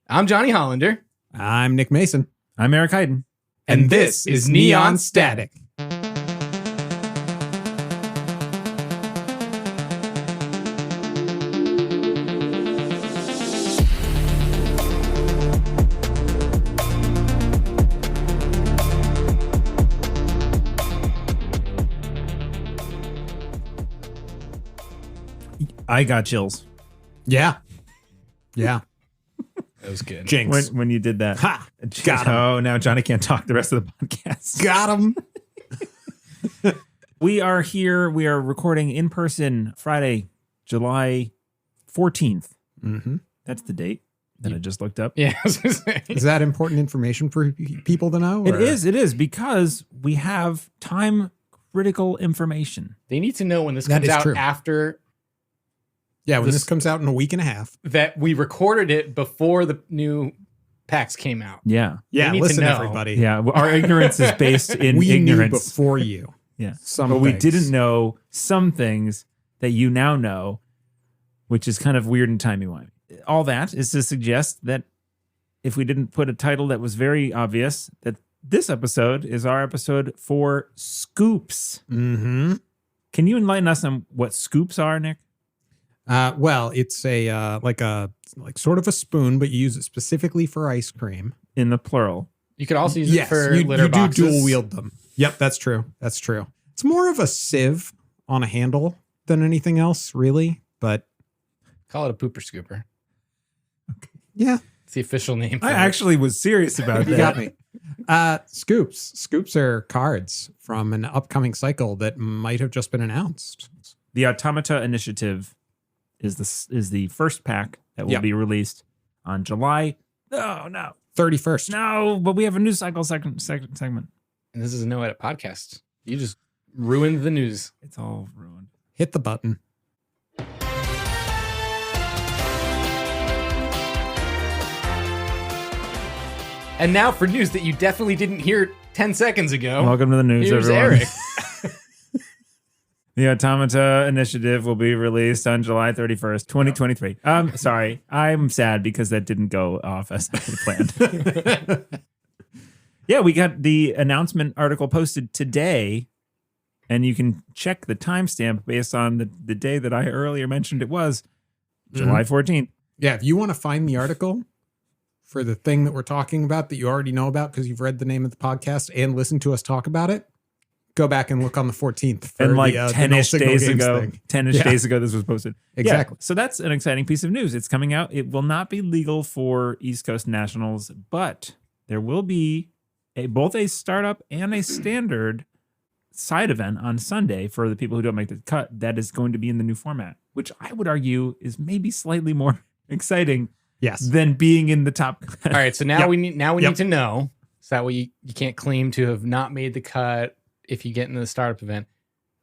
I'm Johnny Hollander. I'm Nick Mason. I'm Eric Hayden. And this is Neon Static. I got chills. Yeah. Yeah. That was good. Jinx. When you did that. Ha! Got him. Oh, now Johnny can't talk the rest of the podcast. Got him. We are here. We are recording in person Friday, July 14th. Mm-hmm. That's the date that I just looked up. Yeah. I was gonna say. Is that important information for people to know? It or- is because we have time critical information. They need to know when this That comes is out true. after Yeah, when This- this comes out in a week and a half. that we recorded it before the new packs came out. Yeah. Yeah, need to listen, know. everybody. Yeah. Our ignorance is based in we knew ignorance. before you. Yeah. Some But we things. didn't know some things that you now know, which is kind of weird and timey-wimey. All that is to suggest that if we didn't put a title that was very obvious, that this episode is our episode for scoops. Mm-hmm. Can you enlighten us on what scoops are, Nick? Well, it's a like sort of a spoon, but you use it specifically for ice cream. In the plural. You could also use it for you litter do boxes. dual wield them. Yep, that's true. That's true. It's more of a sieve on a handle than anything else, really. But Call it a pooper scooper. yeah, It's the official name. I actually was serious about you that. got me. Scoops. Scoops are cards from an upcoming cycle that might have just been announced. The Automata Initiative is the first pack that will Yep. be released on July. Oh, no. 31st. No, but we have a news cycle segment. And this is a No Edit podcast. You just ruined the news. It's all ruined. Hit the button. And now for news that you definitely didn't hear 10 seconds ago. Welcome to the news, Here's everyone. Eric. The Automata Initiative will be released on July 31st, 2023. Sorry, I'm sad because that didn't go off as I had planned. Yeah, we got the announcement article posted today, and you can check the timestamp based on the day that I earlier mentioned it was, July 14th. Yeah, if you want to find the article for the thing that we're talking about that you already know about because you've read the name of the podcast and listened to us talk about it, go back and look on the 14th. For And like the 10-ish No Signal days Games ago, thing. 10-ish Yeah. days ago, this was posted. Exactly. Yeah, so that's an exciting piece of news. It's coming out. It will not be legal for East Coast Nationals, but there will be both a startup and a standard side event on Sunday for the people who don't make the cut. That is going to be in the new format, which I would argue is maybe slightly more exciting Yes. than being in the top. All right, so now Yep. we need Yep. need to know. So that way you can't claim to have not made the cut if you get into the startup event.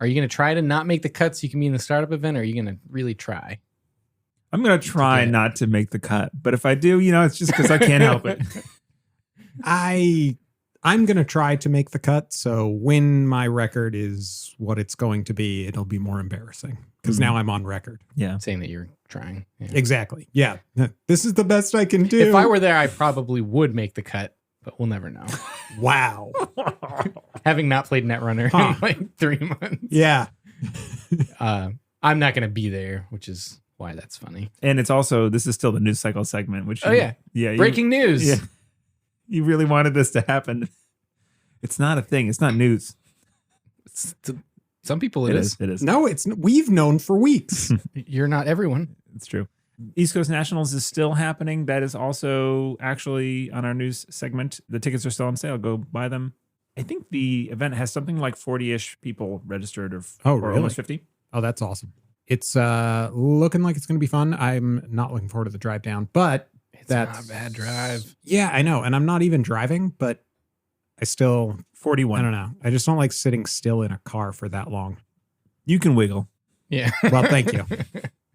Are you going to try to not make the cut so you can be in the startup event, or are you going to really try? I'm going to try Okay. not to make the cut, but if I do, it's just because I can't help it. I'm going to try to make the cut. So when my record is what it's going to be, it'll be more embarrassing because now I'm on record. Yeah. Saying that you're trying. Yeah. Exactly. Yeah. This is the best I can do. If I were there, I probably would make the cut, but we'll never know. Wow. Having not played Netrunner Huh. in like 3 months. Yeah. I'm not going to be there, which is why that's funny. And it's also, this is still the news cycle segment, which Oh, yeah. Breaking news. Yeah. You really wanted this to happen. It's not a thing. It's not news. Some people it is. It is. No, we've known for weeks. You're not everyone. It's true. East Coast Nationals is still happening. That is also actually on our news segment. The tickets are still on sale. Go buy them. I think the event has something like 40-ish people registered or Really? almost 50. Oh, that's awesome. It's looking like it's going to be fun. I'm not looking forward to the drive down, but It's that's not a bad drive. Yeah, I know. And I'm not even driving, but I still, 41. I don't know. I just don't like sitting still in a car for that long. You can wiggle. Yeah. Well, thank you.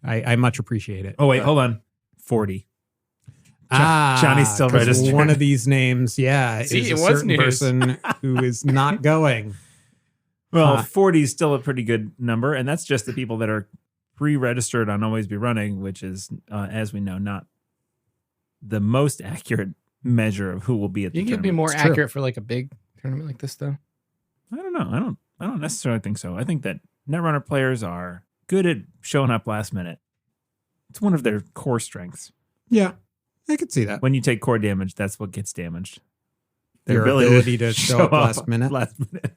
I much appreciate it. Oh, wait, hold on. 40. Ah, Johnny's still 'cause registered. One of these names, yeah, See, is it a was certain news. person who is not going. Well, 40 is still a pretty good number. And that's just the people that are pre-registered on Always Be Running, which is, as we know, not the most accurate measure of who will be at the You think it'd be tournament. more It's true. accurate for like a big tournament like this, though? I don't know. I don't necessarily think so. I think that Netrunner players are good at showing up last minute. It's one of their core strengths. Yeah, I could see that. When you take core damage, that's what gets damaged. Your ability to show up last minute. Last minute.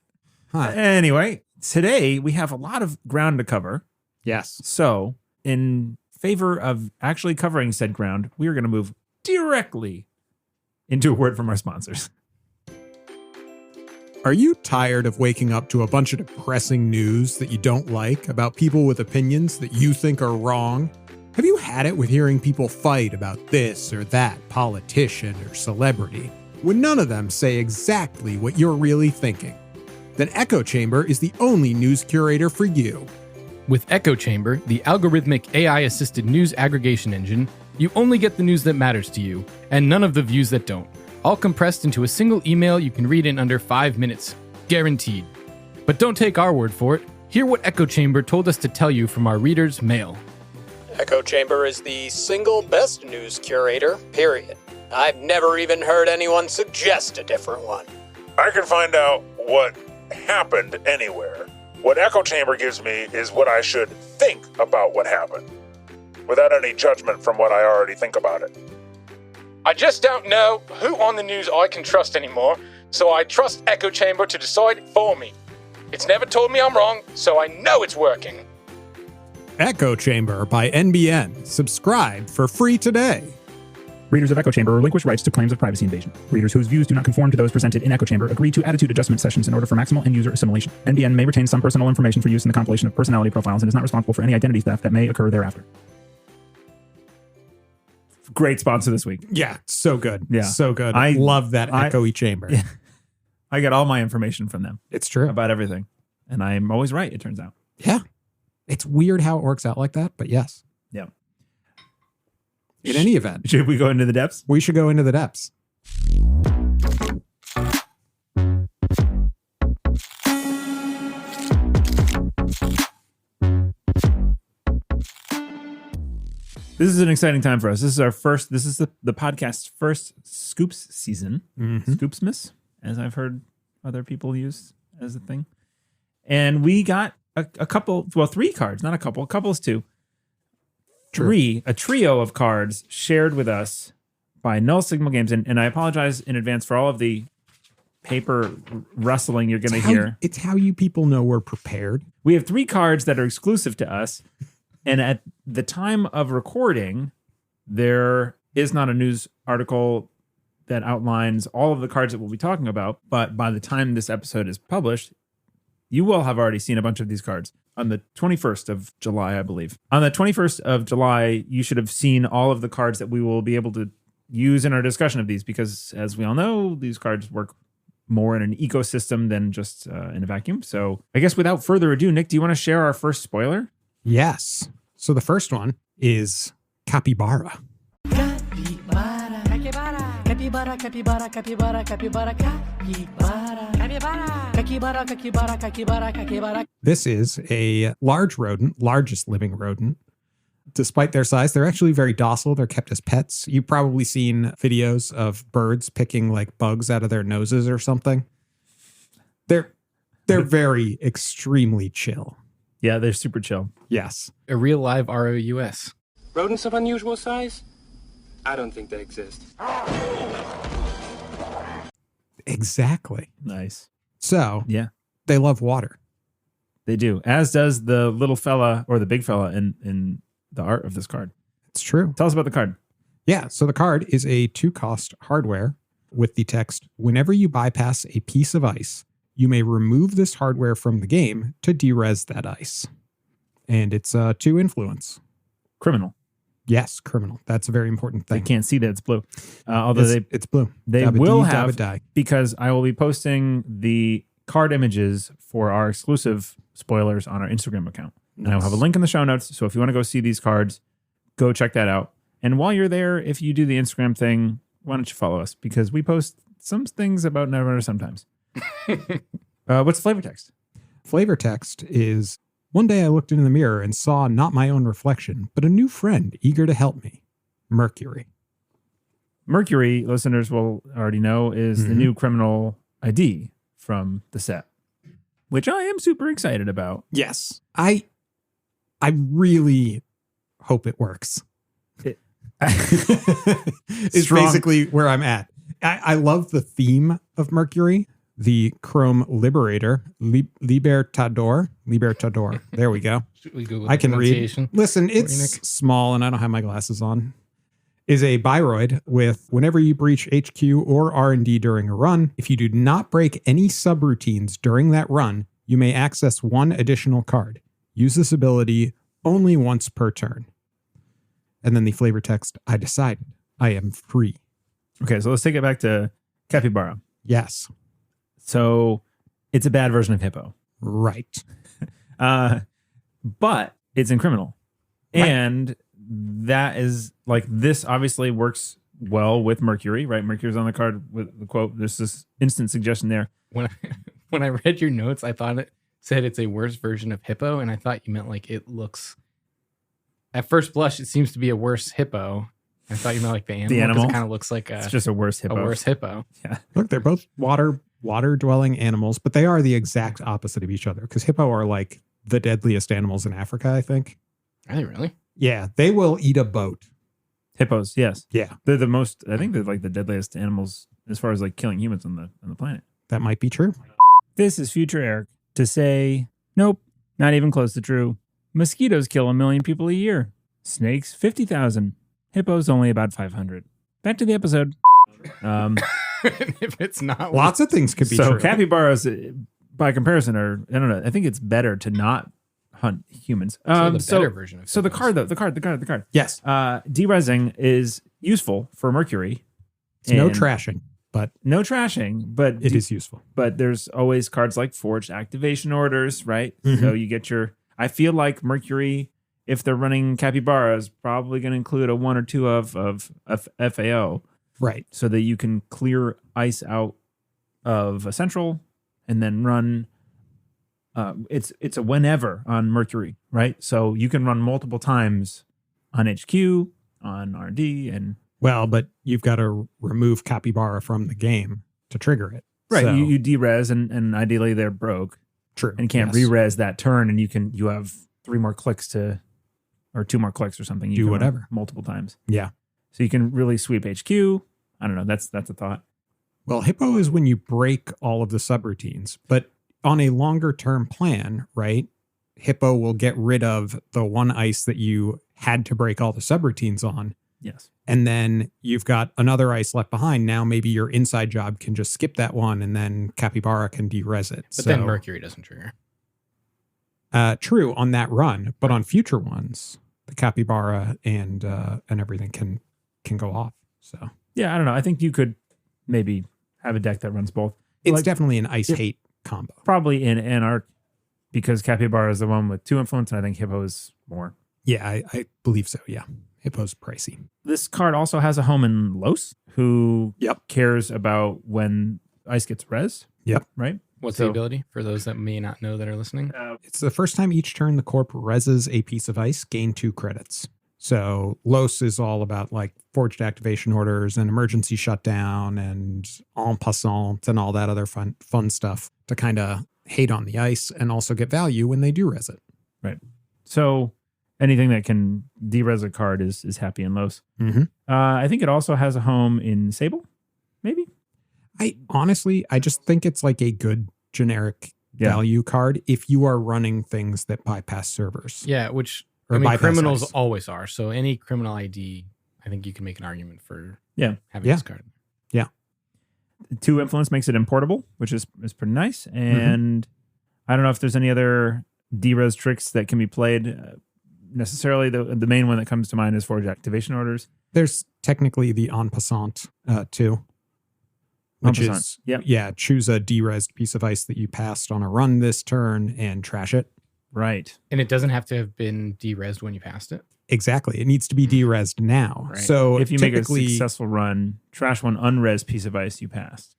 Huh. Anyway, today we have a lot of ground to cover. Yes. So, in favor of actually covering said ground, we are going to move directly into a word from our sponsors. Are you tired of waking up to a bunch of depressing news that you don't like about people with opinions that you think are wrong? Have you had it with hearing people fight about this or that politician or celebrity when none of them say exactly what you're really thinking? Then Echo Chamber is the only news curator for you. With Echo Chamber, the algorithmic AI-assisted news aggregation engine, you only get the news that matters to you, and none of the views that don't. All compressed into a single email you can read in under 5 minutes. Guaranteed. But don't take our word for it. Hear what Echo Chamber told us to tell you from our readers' mail. Echo Chamber is the single best news curator, period. I've never even heard anyone suggest a different one. I can find out what happened anywhere. What Echo Chamber gives me is what I should think about what happened, without any judgment from what I already think about it. I just don't know who on the news I can trust anymore, so I trust Echo Chamber to decide for me. It's never told me I'm wrong, so I know it's working. Echo Chamber by NBN. Subscribe for free today. Readers of Echo Chamber relinquish rights to claims of privacy invasion. Readers whose views do not conform to those presented in Echo Chamber agree to attitude adjustment sessions in order for maximal end-user assimilation. NBN may retain some personal information for use in the compilation of personality profiles and is not responsible for any identity theft that may occur thereafter. Great sponsor this week. Yeah, so good. Yeah. So good. I- I love that I- echoey chamber. Yeah. I get all my information from them It's true. about everything. And I'm always right, it turns out. Yeah. It's weird how it works out like that, but yes. Yeah. In any event, Should we go into the depths? we should go into the depths. This is an exciting time for us. This is the podcast's first Scoops season. Mm-hmm. Scoopsmas, as I've heard other people use as a thing. And we got a couple, well, 3 cards, not a couple. A couple is 2. A trio of cards shared with us by Null Signal Games. And I apologize in advance for all of the paper rustling you're going to hear. It's how you people know we're prepared. We have 3 cards that are exclusive to us. And at the time of recording, there is not a news article that outlines all of the cards that we'll be talking about. But by the time this episode is published, you will have already seen a bunch of these cards on the 21st of July, I believe. On the 21st of July, you should have seen all of the cards that we will be able to use in our discussion of these, because as we all know, these cards work more in an ecosystem than just in a vacuum. So I guess without further ado, Nick, do you want to share our first spoiler? Yes. So the first one is Capybara. Capybara, capybara, capybara, capybara, capybara, capybara, capybara, capybara, capybara, capybara, capybara. This is a large rodent, largest living rodent. Despite their size, they're actually very docile. They're kept as pets. You've probably seen videos of birds picking like bugs out of their noses or something. They're very extremely chill. Yeah, they're super chill. Yes. A real live ROUS. Rodents of unusual size? I don't think they exist. Exactly. Nice. So Yeah, they love water. they do. As does the little fella or the big fella in the art of this card. It's true. Tell us about the card. Yeah. So the card is a 2-cost hardware with the text, whenever you bypass a piece of ice, you may remove this hardware from the game to derez that ice. And it's 2 influence. Criminal. Yes, criminal. That's a very important They thing. can't see that it's blue. Although It's blue. they Dabba will dee, have, dabba die. because I will be posting the card images for our exclusive spoilers on our Instagram account. And I'll have a link in the show notes. So if you want to go see these cards, go check that out. And while you're there, if you do the Instagram thing, why don't you follow us? Because we post some things about Netrunner sometimes. What's the flavor text? Flavor text is, one day I looked into the mirror and saw not my own reflection, but a new friend eager to help me. Mercury. Mercury, listeners will already know, is the new criminal ID from the set, which I am super excited about. Yes. I really hope it works. It's basically where I'm at. I love the theme of Mercury, the Chrome Liberator, Libertador. There we go. Should we Google I can read. pronunciation? Listen, for you, it's Nick? small and I don't have my glasses on. Is a biroid with whenever you breach HQ or R&D during a run, if you do not break any subroutines during that run, you may access one additional card. Use this ability only once per turn. And then the flavor text, I decided I am free. Okay, so let's take it back to Capybara. Yes. So it's a bad version of Hippo. Right. But it's in criminal. Right. And that is like, this obviously works well with Mercury, right? Mercury's on the card with the quote. There's this instant suggestion there. When I read your notes, I thought it said it's a worse version of Hippo, and I thought you meant like it looks. At first blush, it seems to be a worse hippo. I thought you meant like the animal. The animal? It kind of looks like It's just a worse a Hippo. worse hippo. Yeah. Look, they're both water dwelling animals, but they are the exact opposite of each other because hippo are like the deadliest animals in Africa, I think. Are they really? Yeah, they will eat a boat. Hippos, yes. Yeah, They're the most, I think they're like the deadliest animals as far as like killing humans on the planet. that might be true. This is future Eric to say, nope, not even close to true. Mosquitoes kill 1 million people a year. Snakes, 50,000. Hippos, only about 500. Back to the episode. If it's not, Lots of things could be So true. capybaras, by comparison, are, I don't know, I think it's better to not hunt humans. the better version of So the hippos. card, though, the card. Yes, Derezzing is useful for Mercury. it's no And trashing, but No trashing, but it is useful. But there's always cards like forged activation orders, right? Mhm. So you get your. I feel like Mercury, if they're running Capybara, is probably going to include a 1 or 2 of FAO, Right. so that you can clear ice out of a central and then run. It's a whenever on Mercury, right? So you can run multiple times on HQ, on RD, and Well, but you've got to remove Capybara from the game to trigger it. right. So, You derez and ideally they're broke. true. And can't yes. re-res that turn, and you have 3 more clicks or 2 more clicks or something. You Do can run whatever. multiple times. Yeah. So you can really sweep HQ. I don't know. That's a thought. Well, Hippo is when you break all of the subroutines, but on a longer term plan, right? Hippo will get rid of the one ice that you had to break all the subroutines on. Yes. And then you've got another ice left behind. Now maybe your inside job can just skip that one and then Capybara can derez it. But then Mercury doesn't trigger. True on that run, but on future ones, the Capybara and everything can go off. So Yeah, I don't know. I think you could maybe have a deck that runs both. it's Like, definitely an ice hate combo. probably in Anarch, because Capybara is the one with 2 influence, and I think Hippo is more. Yeah, I believe so. Yeah. Hippo's pricey. This card also has a home in Los, who Yep. cares about when ice gets res. Yep. Right? What's So- the ability for those that may not know that are listening? It's the first time each turn the corp reses a piece of ice, gain 2 credits. So Los is all about like forged activation orders and emergency shutdown and en passant and all that other fun stuff to kind of hate on the ice and also get value when they do res it. Right. So anything that can derez a card is happy in Los. Mm-hmm. I think it also has a home in Sable, maybe. I just think it's like a good generic Yeah. value card if you are running things that bypass servers. Yeah, which Or I mean, bypass criminals ice. always are. So any criminal ID, I think you can make an argument for Yeah. having Yeah. this card. 2 influence makes it importable, which is pretty nice. And I don't know if there's any other derez tricks that can be played. Necessarily, the main one that comes to mind is forged activation orders. There's technically the en passant too. Which En passant. is, Yep. yeah, choose a derezed piece of ice that you passed on a run this turn and trash it. Right. And it doesn't have to have been derezed when you passed it. Exactly. It needs to be derezed now. Right. So If you make a typically, successful run, trash one unres piece of ice you passed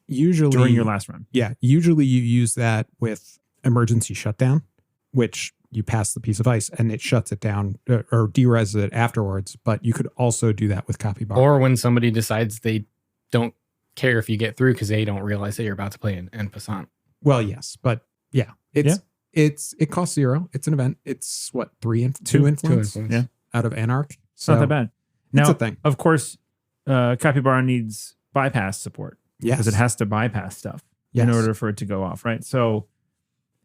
usually during your last run. Yeah, usually you use that with emergency shutdown, which you pass the piece of ice and it shuts it down or dereses it afterwards. But you could also do that with Capybara. Or when somebody decides they don't care if you get through because they don't realize that you're about to play an en passant. Well, yes, but yeah, it costs 0. It's an event. It's what, two influence Yeah, out of Anarch. it's not that bad. Now, It's a thing. of course, Capybara needs bypass support Yes, because it has to bypass stuff Yes. in order for it to go off, right? So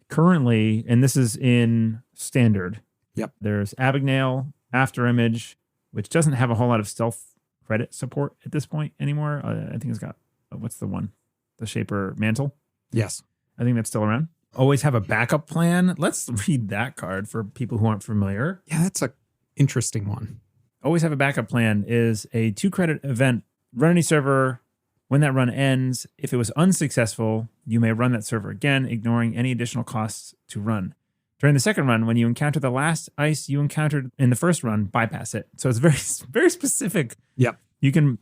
currently, and this is in standard. Yep. There's Abigail, Afterimage, which doesn't have a whole lot of stealth credit support at this point anymore. I think it's got what's the one, the Shaper Mantle. Yes. I think that's still around. Always have a backup plan. Let's read that card for people who aren't familiar. Yeah, that's a interesting one. Always have a backup plan is a 2-credit event. Run any server. When that run ends, if it was unsuccessful, you may run that server again, ignoring any additional costs to run. During the second run, when you encounter the last ice you encountered in the first run, bypass it. So it's very, very specific. Yep. You can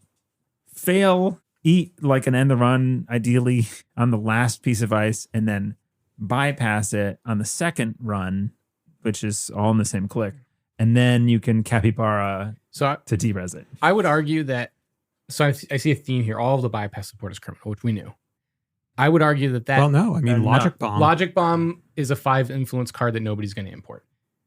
fail, eat like an end the run, ideally on the last piece of ice, and then bypass it on the second run, which is all in the same click. And then you can Capybara So to de-res it. I would argue that, so I see a theme here. All of the bypass support is criminal, which we knew. I would argue that Well, no, I mean, no. Logic Bomb. Logic Bomb is a 5 influence card that nobody's going to import.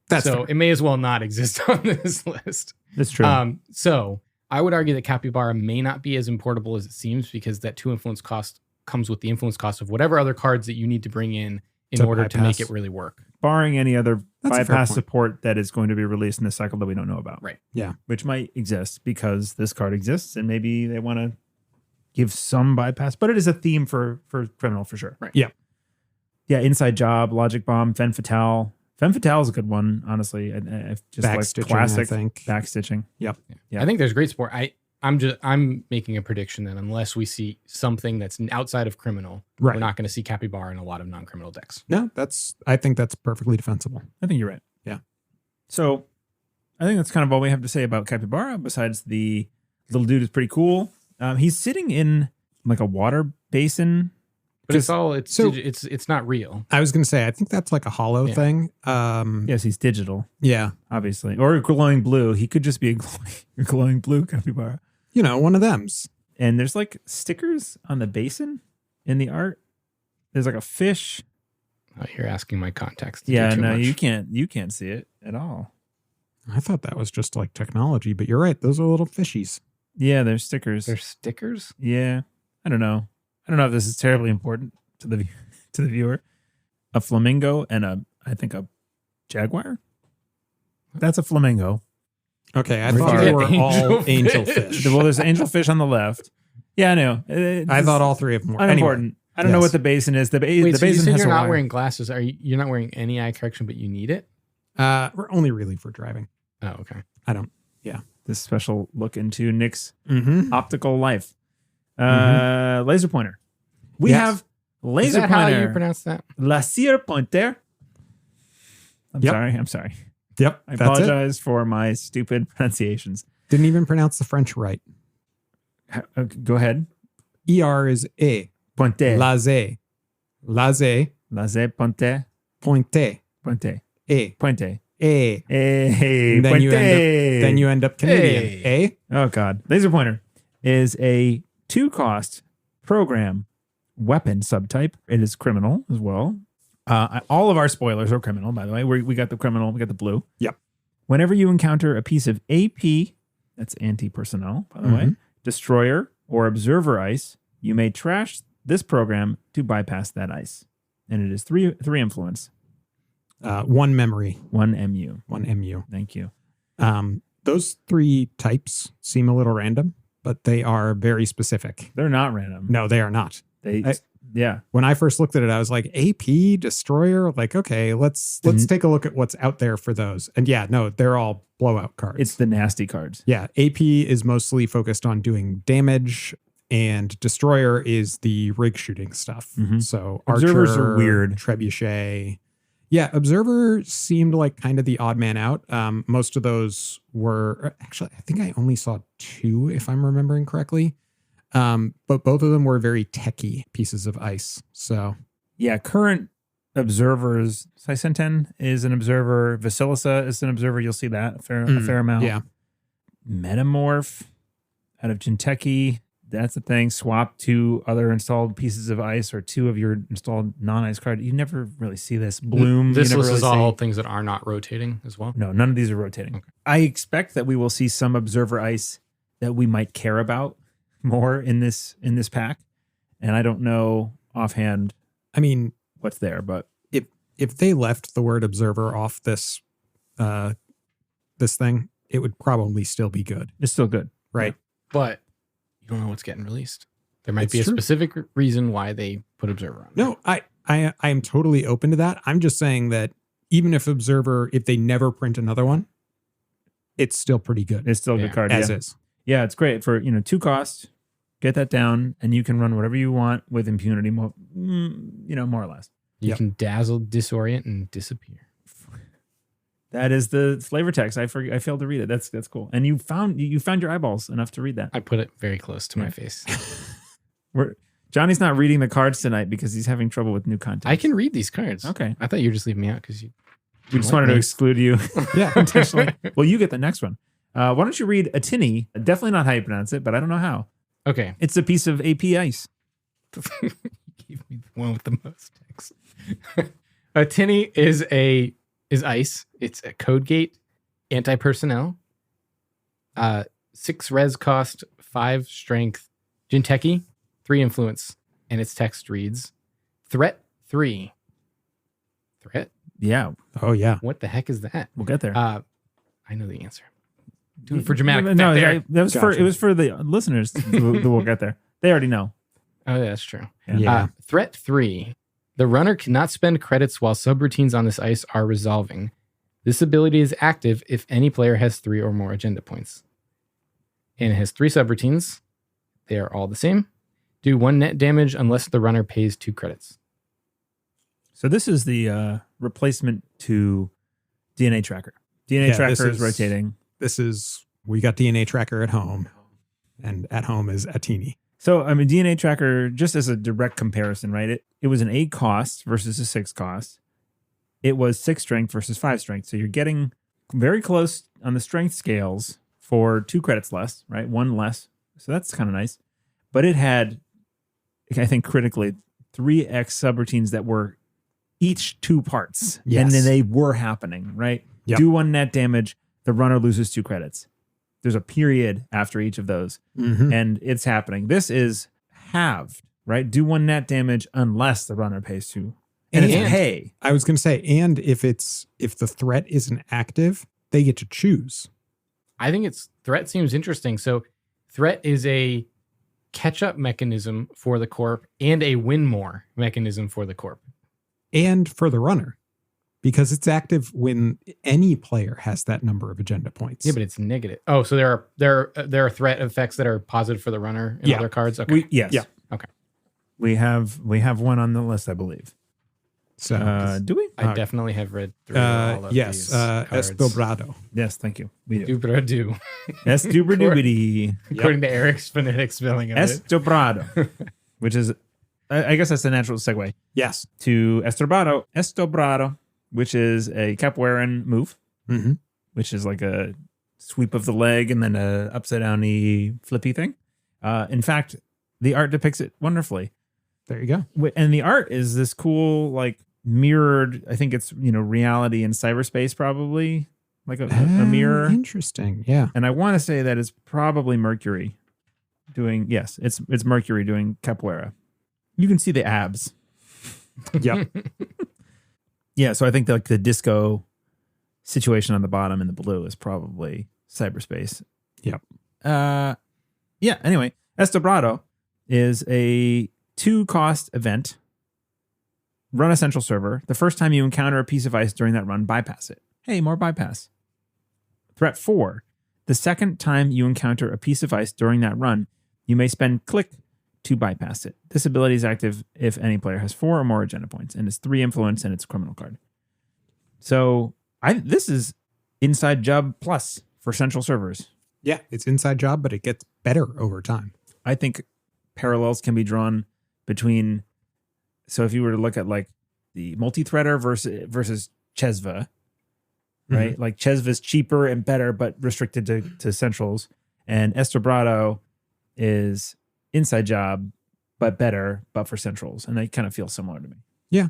That's so fair. it may as well not exist on this list. That's true. So I would argue that Capybara may not be as importable as it seems because that 2 influence cost comes with the influence cost of whatever other cards that you need to bring in To order to bypass. make it really work. Barring any other That's a fair bypass point. support that is going to be released in this cycle that we don't know about. Right. Yeah. Which might exist because this card exists and maybe they want to give some bypass, but it is a theme for criminal for sure. Right. Yeah. Yeah. Inside Job, Logic Bomb, Femme Fatale. Femme Fatale is a good one, honestly. I just like Backstitching, classic I think. backstitching. Yep. Yeah. I think there's great support. I'm making a prediction that unless we see something that's outside of criminal, Right. we're not going to see Capybara in a lot of non-criminal decks. No, I think that's perfectly defensible. I think you're right. Yeah. So I think that's kind of all we have to say about Capybara. Besides the little dude is pretty cool. He's sitting in like a water basin. But it's So- it's not real. I was going to say, I think that's like a hollow Yeah. thing. Yes, he's digital, Yeah. obviously, or glowing blue. He could just be a glowing blue capybara. You know, one of them's. And there's like stickers on the basin in the art. There's like a fish. Oh, you're asking my contacts. To Yeah, do too no, much. you can't see it at all. I thought that was just like technology, but you're right. Those are little fishies. Yeah, there's stickers. There's stickers. Yeah, I don't know. I don't know if this is terribly important to the viewer. A flamingo and I think a jaguar. That's a flamingo. Okay, I We thought can they get were all angelfish. angelfish. Well, there's an angelfish on the left. Yeah, I know. I thought all three of them were. unimportant. Anyway, I don't know yes. what the basin is. The Wait, so you basin said has you're a not wire. wearing glasses? You're not wearing any eye correction, but you need it? We're only really for driving. Oh, okay. I don't. This special look into Nick's Mm-hmm. optical life. Laser pointer. We Yes. have Is laser that how you pointer. pronounce that? Laser pointer. I'm Yep. sorry. I'm sorry. Yep. I that's it. apologize for my stupid pronunciations. Didn't even pronounce the French right. Go ahead. ER is A. Pointe. Laze. Laze. Laser pointe. Pointe. Pointe. A. Pointe. A. Hey, And then you pointe. Then you end up Canadian. Hey. A. Oh God. Laser pointer is a 2-cost program weapon subtype. It is criminal as well. All of our spoilers are criminal, by the way. We got the criminal, we got the blue. Yep. Whenever you encounter a piece of AP, that's anti-personnel, by the way, destroyer or observer ice, you may trash this program to bypass that ice. And it is three influence, 1 memory. 1 MU. 1 MU. Thank you. Those 3 types seem a little random, but they are very specific. They're not random. No, they are not. Yeah. When I first looked at it, I was like, AP, Destroyer? Like, okay, let's take a look at what's out there for those. And yeah, no, they're all blowout cards. It's the nasty cards. Yeah, AP is mostly focused on doing damage, and Destroyer is the rig shooting stuff. Mhm. So Observers Archer, are weird. Trebuchet. Yeah, Observer seemed like kind of the odd man out. Most of those were actually, I think I only saw 2, if I'm remembering correctly. But both of them were very techy pieces of ice. So Yeah, current observers. Sicenten is an observer. Vasilisa is an observer. You'll see that a fair amount. Yeah. Metamorph out of Jinteki. That's the thing. Swap 2 other installed pieces of ice or 2 of your installed non-ice card. You never really see this. Bloom. This you never list really is all see. things that are not rotating as well. No, none of these are rotating. Okay. I expect that we will see some observer ice that we might care about more in this pack. And I don't know offhand I mean, what's there, but if they left the word observer off this this thing, it would probably still be good, it's still good. right? But you don't know what's getting released. There might It's be a true. specific reason why they put Observer on. No, I am totally open to that. I'm just saying that even if observer, if they never print another one, it's still pretty good It's still a Yeah. good card. as yeah. is. Yeah, it's great for 2 costs. Get that down, and you can run whatever you want with impunity, more or less. You Yep. can dazzle, disorient, and disappear. That is the flavor text. I failed to read it. That's cool. And you found your eyeballs enough to read that. I put it very close to Yeah. my face. Johnny's not reading the cards tonight because he's having trouble with new content. I can read these cards. Okay. I thought you were just leaving me out because you. We just What wanted to makes- exclude you Yeah. intentionally. Well, you get the next one. Why don't you read Atini? Definitely not how you pronounce it, but I don't know how. Okay. It's a piece of AP ice. You gave me the one with the most text. A tinny is ice. It's a code gate, anti-personnel. 6 res cost, 5 strength, Jinteki, 3 influence, and its text reads Threat 3. Threat? Yeah, Oh yeah. What the heck is that? we'll get there. I know the answer. Do it for dramatic No, effect there. that was Gotcha. it was for the listeners who will get there. They already know. Oh, yeah, that's true. Yeah. Threat 3. The runner cannot spend credits while subroutines on this ice are resolving. This ability is active if any player has 3 or more agenda points. And it has 3 subroutines. They are all the same. Do 1 net damage unless the runner pays 2 credits. So this is the replacement to DNA Tracker. DNA Yeah, Tracker this is is- rotating. We got DNA Tracker at home, and at home is Atini. So, I mean, DNA Tracker, just as a direct comparison, right? It was an 8 cost versus a 6 cost. It was 6 strength versus 5 strength. So you're getting very close on the strength scales for 2 credits less, right? 1 less. So that's kind of nice. But it had, I think critically, 3x subroutines that were each 2 parts. Yes. And then they were happening, right? Yep. Do 1 net damage, the runner loses 2 credits. There's a period after each of those. Mm-hmm. And it's happening. This is halved, right? Do 1 net damage unless the runner pays 2. And it's And- pay. I was going to say, and if the threat isn't active, they get to choose. I think threat seems interesting. So threat is a catch-up mechanism for the corp and a win more mechanism for the corp. And for the runner, because it's active when any player has that number of agenda points. Yeah, but it's negative. Oh, so there are threat effects that are positive for the runner in Yeah. other cards. Okay. Yes. Yeah. Okay. We have one on the list, I believe. So, Do we? I definitely have read through all of yes, these cards. Estobrado. Yes, thank you. We do. Dubra-do. Es duber According to Eric's phonetic spelling of it. Estobrado, which is, I guess that's a natural segue Yes. to Estobrado. Estobrado, which is a capoeiran move, Mm-hmm. which is like a sweep of the leg and then a upside downy flippy thing. In fact, the art depicts it wonderfully. There you go. And the art is this cool, like mirrored, I think it's, reality in cyberspace, probably like a mirror. Interesting. Yeah. And I want to say that it's probably Mercury doing, yes, it's Mercury doing capoeira. You can see the abs. Yep. Yeah. So I think like the disco situation on the bottom in the blue is probably cyberspace. Yep. Yeah. Anyway, Estobrado is a 2-cost event. Run a central server. The first time you encounter a piece of ice during that run, bypass it. Hey, more bypass. Threat 4. The second time you encounter a piece of ice during that run, you may spend click to bypass it. This ability is active if any player has 4 or more agenda points, and it's 3 influence and it's a criminal card. So this is Inside Job Plus for central servers. Yeah. It's inside job, but it gets better over time. I think parallels can be drawn between. So if you were to look at like the multi-threader versus Chesva, right? Like Chesva's cheaper and better, but restricted to centrals, and Estobrado is inside job, but better, but for centrals, and they kind of feel similar to me. Yeah,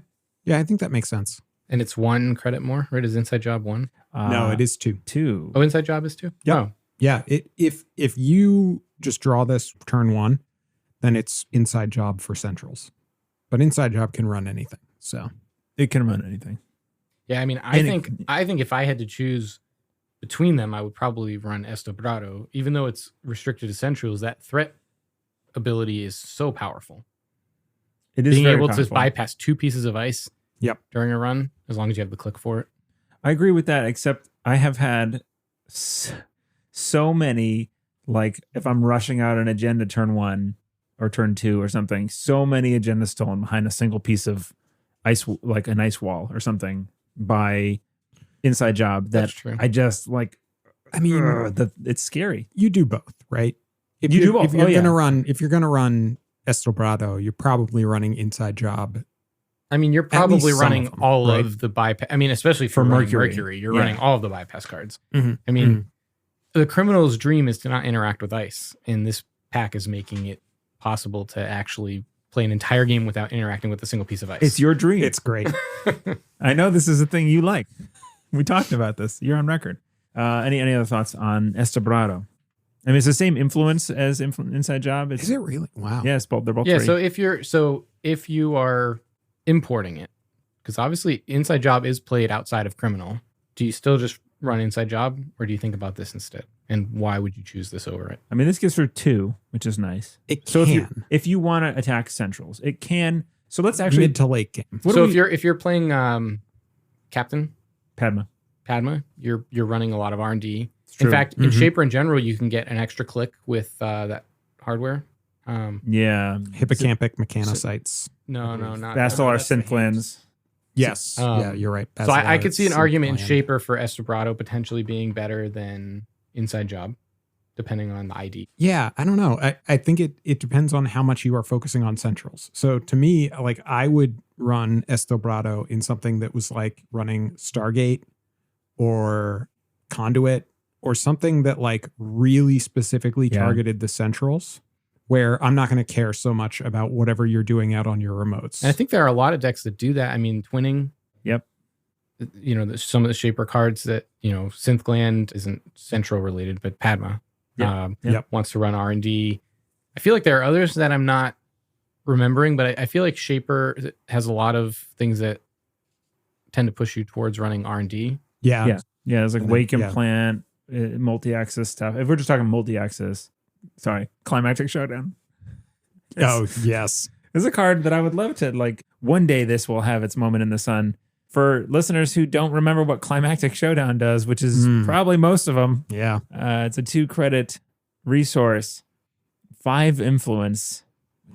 I think that makes sense. And it's 1 credit more, right? Is inside job 1? No, it is 2. 2. Oh, inside job is 2? Yep. Oh. Yeah, if you just draw this turn 1, then it's inside job for centrals. But inside job can run anything. So It can run anything. Yeah, I mean, I think if I had to choose between them, I would probably run Estobrado. Even though it's restricted to centrals, that threat ability is so powerful. It is being very able powerful. to bypass 2 pieces of ice during a run, as long as you have the click for it. I agree with that, except I have had so many, like if I'm rushing out an agenda turn 1 or turn 2 or something, so many agendas stolen behind a single piece of ice, like an ice wall or something by inside job that That's true. I just like, I mean, it's scary. you do both, right? If You do both. If you're Oh, yeah. gonna run Estobrado, you're probably running inside job. I mean, you're At probably least some running of them, all right? of the bypass. I mean, especially For for Mercury. Mercury, you're Yeah. running all of the bypass cards. Mhm. I mean, the criminal's dream is to not interact with ice, and this pack is making it possible to actually play an entire game without interacting with a single piece of ice. It's your dream. It's great. I know this is a thing you like. We talked about this. You're on record. Any other thoughts on Estobrado? I mean, it's the same influence as Inside Job. Is it really? Wow. Yes, they're both. Yeah. free. So if you are importing it, because obviously Inside Job is played outside of Criminal, do you still just run Inside Job, or do you think about this instead? And why would you choose this over it? I mean, this gives her 2, which is nice. It So can. if you want to attack centrals, it can. So let's actually Mid to late game. What So do if you're playing Captain Padma. you're running a lot of R&D. true. In fact, in Mhm. Shaper in general, you can get an extra click with that hardware. Yeah, Hippocampic mechanocytes. No, not Vastalar that's the synth hands. plans. Yes. Um, yeah, you're right. So I could see an Synth argument in plan. Shaper for Estobrado potentially being better than Inside Job, depending on the ID. Yeah, I don't know. I think it depends on how much you are focusing on centrals. So to me, like I would run Estobrado in something that was like running Stargate or Conduit or something that like really specifically Yeah. targeted the centrals, where I'm not going to care so much about whatever you're doing out on your remotes. And I think there are a lot of decks that do that. I mean, Twinning. Yep. You know, there's some of the Shaper cards that, you know, Synthgland isn't Central related, but Padma Yep. wants to run R&D. I feel like there are others that I'm not remembering, but I feel like Shaper has a lot of things that tend to push you towards running R&D. yeah. Yeah, there's like And then- Wake and yeah. Plant, multi-axis stuff. If we're just talking multi-axis, Climactic Showdown. Oh, yes. It's a card that I would love to, like, one day this will have its moment in the sun. For listeners who don't remember what Climactic Showdown does, which is probably most of them, Yeah. it's a 2-credit resource, 5 influence.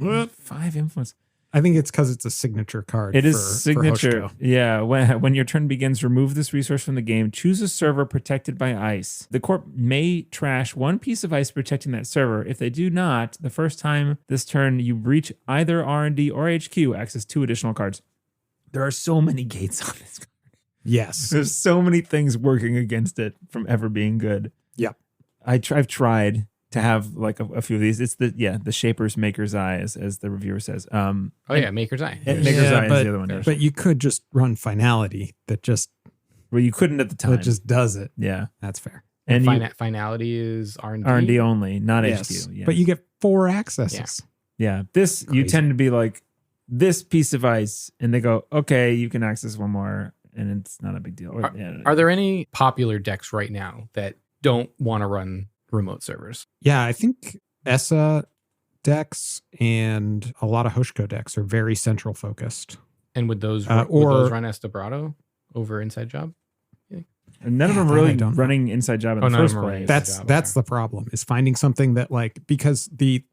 5 influence. I think it's because it's a signature card. It is for signature. Hoshko. Yeah. When your turn begins, remove this resource from the game. Choose a server protected by ice. The corp may trash 1 piece of ice protecting that server. If they do not, the first time this turn you breach either R&D or HQ, access 2 additional cards. There are so many gates on this card. Yes. There's so many things working against it from ever being good. Yep. I've tried to have like a few of these. It's the Shaper's Maker's Eye, as the reviewer says. Maker's Eye. Maker's Eye is the other one. But you could just run Finality that just Well, you couldn't at the time. that just does it. Yeah. That's fair. And Finality is R&D. R&D only, not Yes. HQ. Yes. But you get 4 accesses. Yeah. This, you Crazy. tend to be like, this piece of ice, and they go, okay, you can access 1 more, and it's not a big deal. Or, Are there any popular decks right now that don't want to run remote servers? Yeah, I think ESA decks and a lot of Hoshko decks are very central focused. And would those or- would those run Estobrado over Inside Job? And none of Yeah, them that really I don't know. running Inside Job in Oh, the none of first them are running place. Inside That's job, the problem, is finding something that like, because the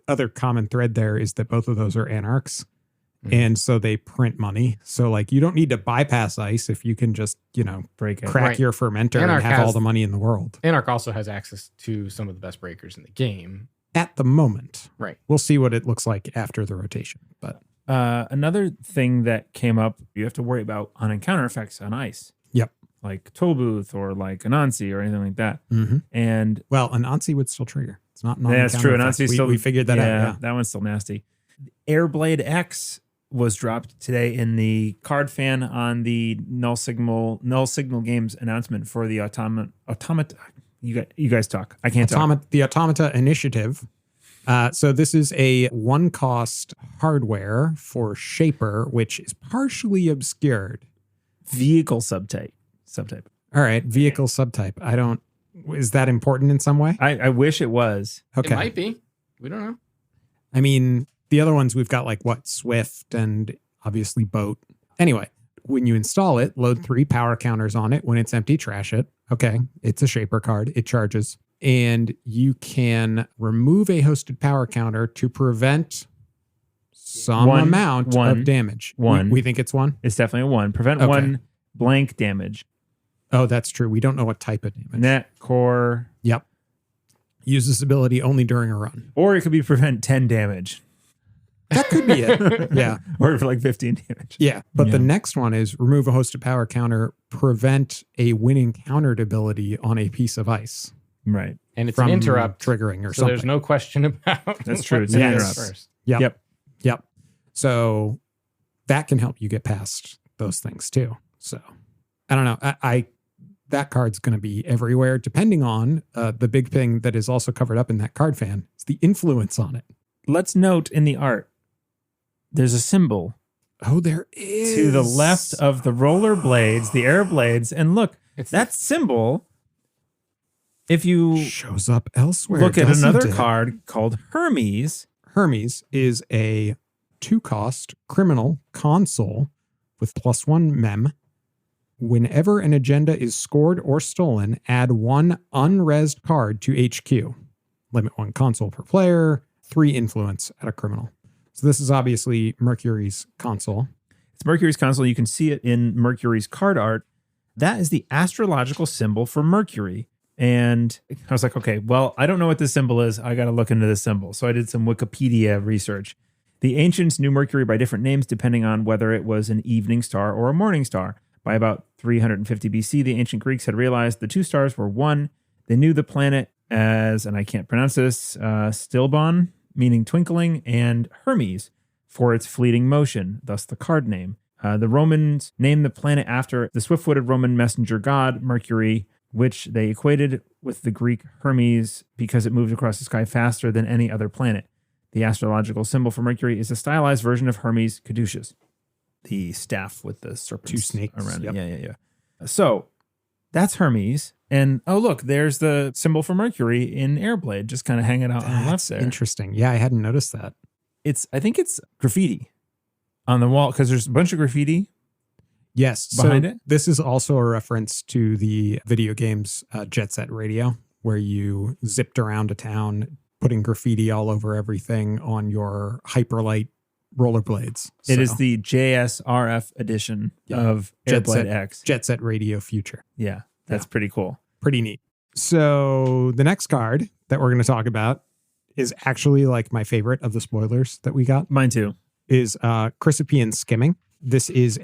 other common thread there is that both of those are anarchs. Mhm. And so they print money. So like you don't need to bypass ice if you can just, break it. crack Right. your fermenter Anarch and have all has- the money in the world. Anarch also has access to some of the best breakers in the game. At the moment. Right. We'll see what it looks like after the rotation. But Another thing that came up, you have to worry about on encounter effects on ice. Yep. Like Tollbooth or like Anansi or anything like that. Mm-hmm. And well, Anansi would still trigger. It's not yeah, that's true. Anansi still. We figured that out. Yeah, that one's still nasty. Airblade X was dropped today in the card fan on the Null Signal Games announcement for the Automata. You guys talk. I can't talk. The Automata Initiative. So this is a one-cost hardware for Shaper, which is partially obscured. Vehicle subtype. All right, vehicle subtype. Is that important in some way? I wish it was. Okay. It might be. We don't know. I mean, the other ones we've got like Swift and obviously Boat. Anyway, when you install it, load 3 power counters on it. When it's empty, trash it. Okay, it's a Shaper card. It charges. And you can remove a hosted power counter to prevent some amount of damage. We think it's 1? It's definitely a 1. Prevent 1 blank damage. Oh, that's true. We don't know what type of damage. Net, core. Yep. Use this ability only during a run. Or it could be prevent 10 damage. That could be it. Yeah. Or for like 15 damage. Yeah. But the next one is remove a hosted power counter, prevent a when encountered ability on a piece of ice. Right. And it's an interrupt triggering or so something. there's no question about that's true. It's an interrupt. First. Yep. So that can help you get past those things too. So I don't know. That card's going to be everywhere, depending on the big thing that is also covered up in that card fan. It's the influence on it. Let's note in the art, there's a symbol. Oh, there is. To the left of the roller blades, the air blades. And look, that symbol, if you shows up elsewhere, look at another card called Hermes. Hermes is a 2-cost criminal console with +1 mem. Whenever an agenda is scored or stolen, add 1 unresed card to HQ. Limit 1 console per player, 3 influence at a criminal. So this is obviously Mercury's console. It's Mercury's console. You can see it in Mercury's card art. That is the astrological symbol for Mercury. And I was like, okay, well, I don't know what this symbol is. I got to look into this symbol. So I did some Wikipedia research. The ancients knew Mercury by different names depending on whether it was an evening star or a morning star. By about 350 BC, the ancient Greeks had realized the 2 stars were one. They knew the planet as, and I can't pronounce this, Stilbon, meaning twinkling, and Hermes for its fleeting motion, thus the card name. The Romans named the planet after the swift-footed Roman messenger god, Mercury, which they equated with the Greek Hermes because it moved across the sky faster than any other planet. The astrological symbol for Mercury is a stylized version of Hermes Caduceus, the staff with the serpents 2 snakes around it. Yeah. So that's Hermes. And oh, look, there's the symbol for Mercury in Airblade, just kind of hanging out on the left there. Interesting. Yeah, I hadn't noticed that. I think it's graffiti on the wall because there's a bunch of graffiti. Yes. Behind it. This is also a reference to the video games Jet Set Radio, where you zipped around a town, putting graffiti all over everything on your Hyperlight rollerblades. It is the JSRF edition of Airblade X. Jet Set Radio Future. Yeah, that's pretty cool. Pretty neat. So the next card that we're going to talk about is actually like my favorite of the spoilers that we got. Mine too. Is Chrysopian Skimming. This is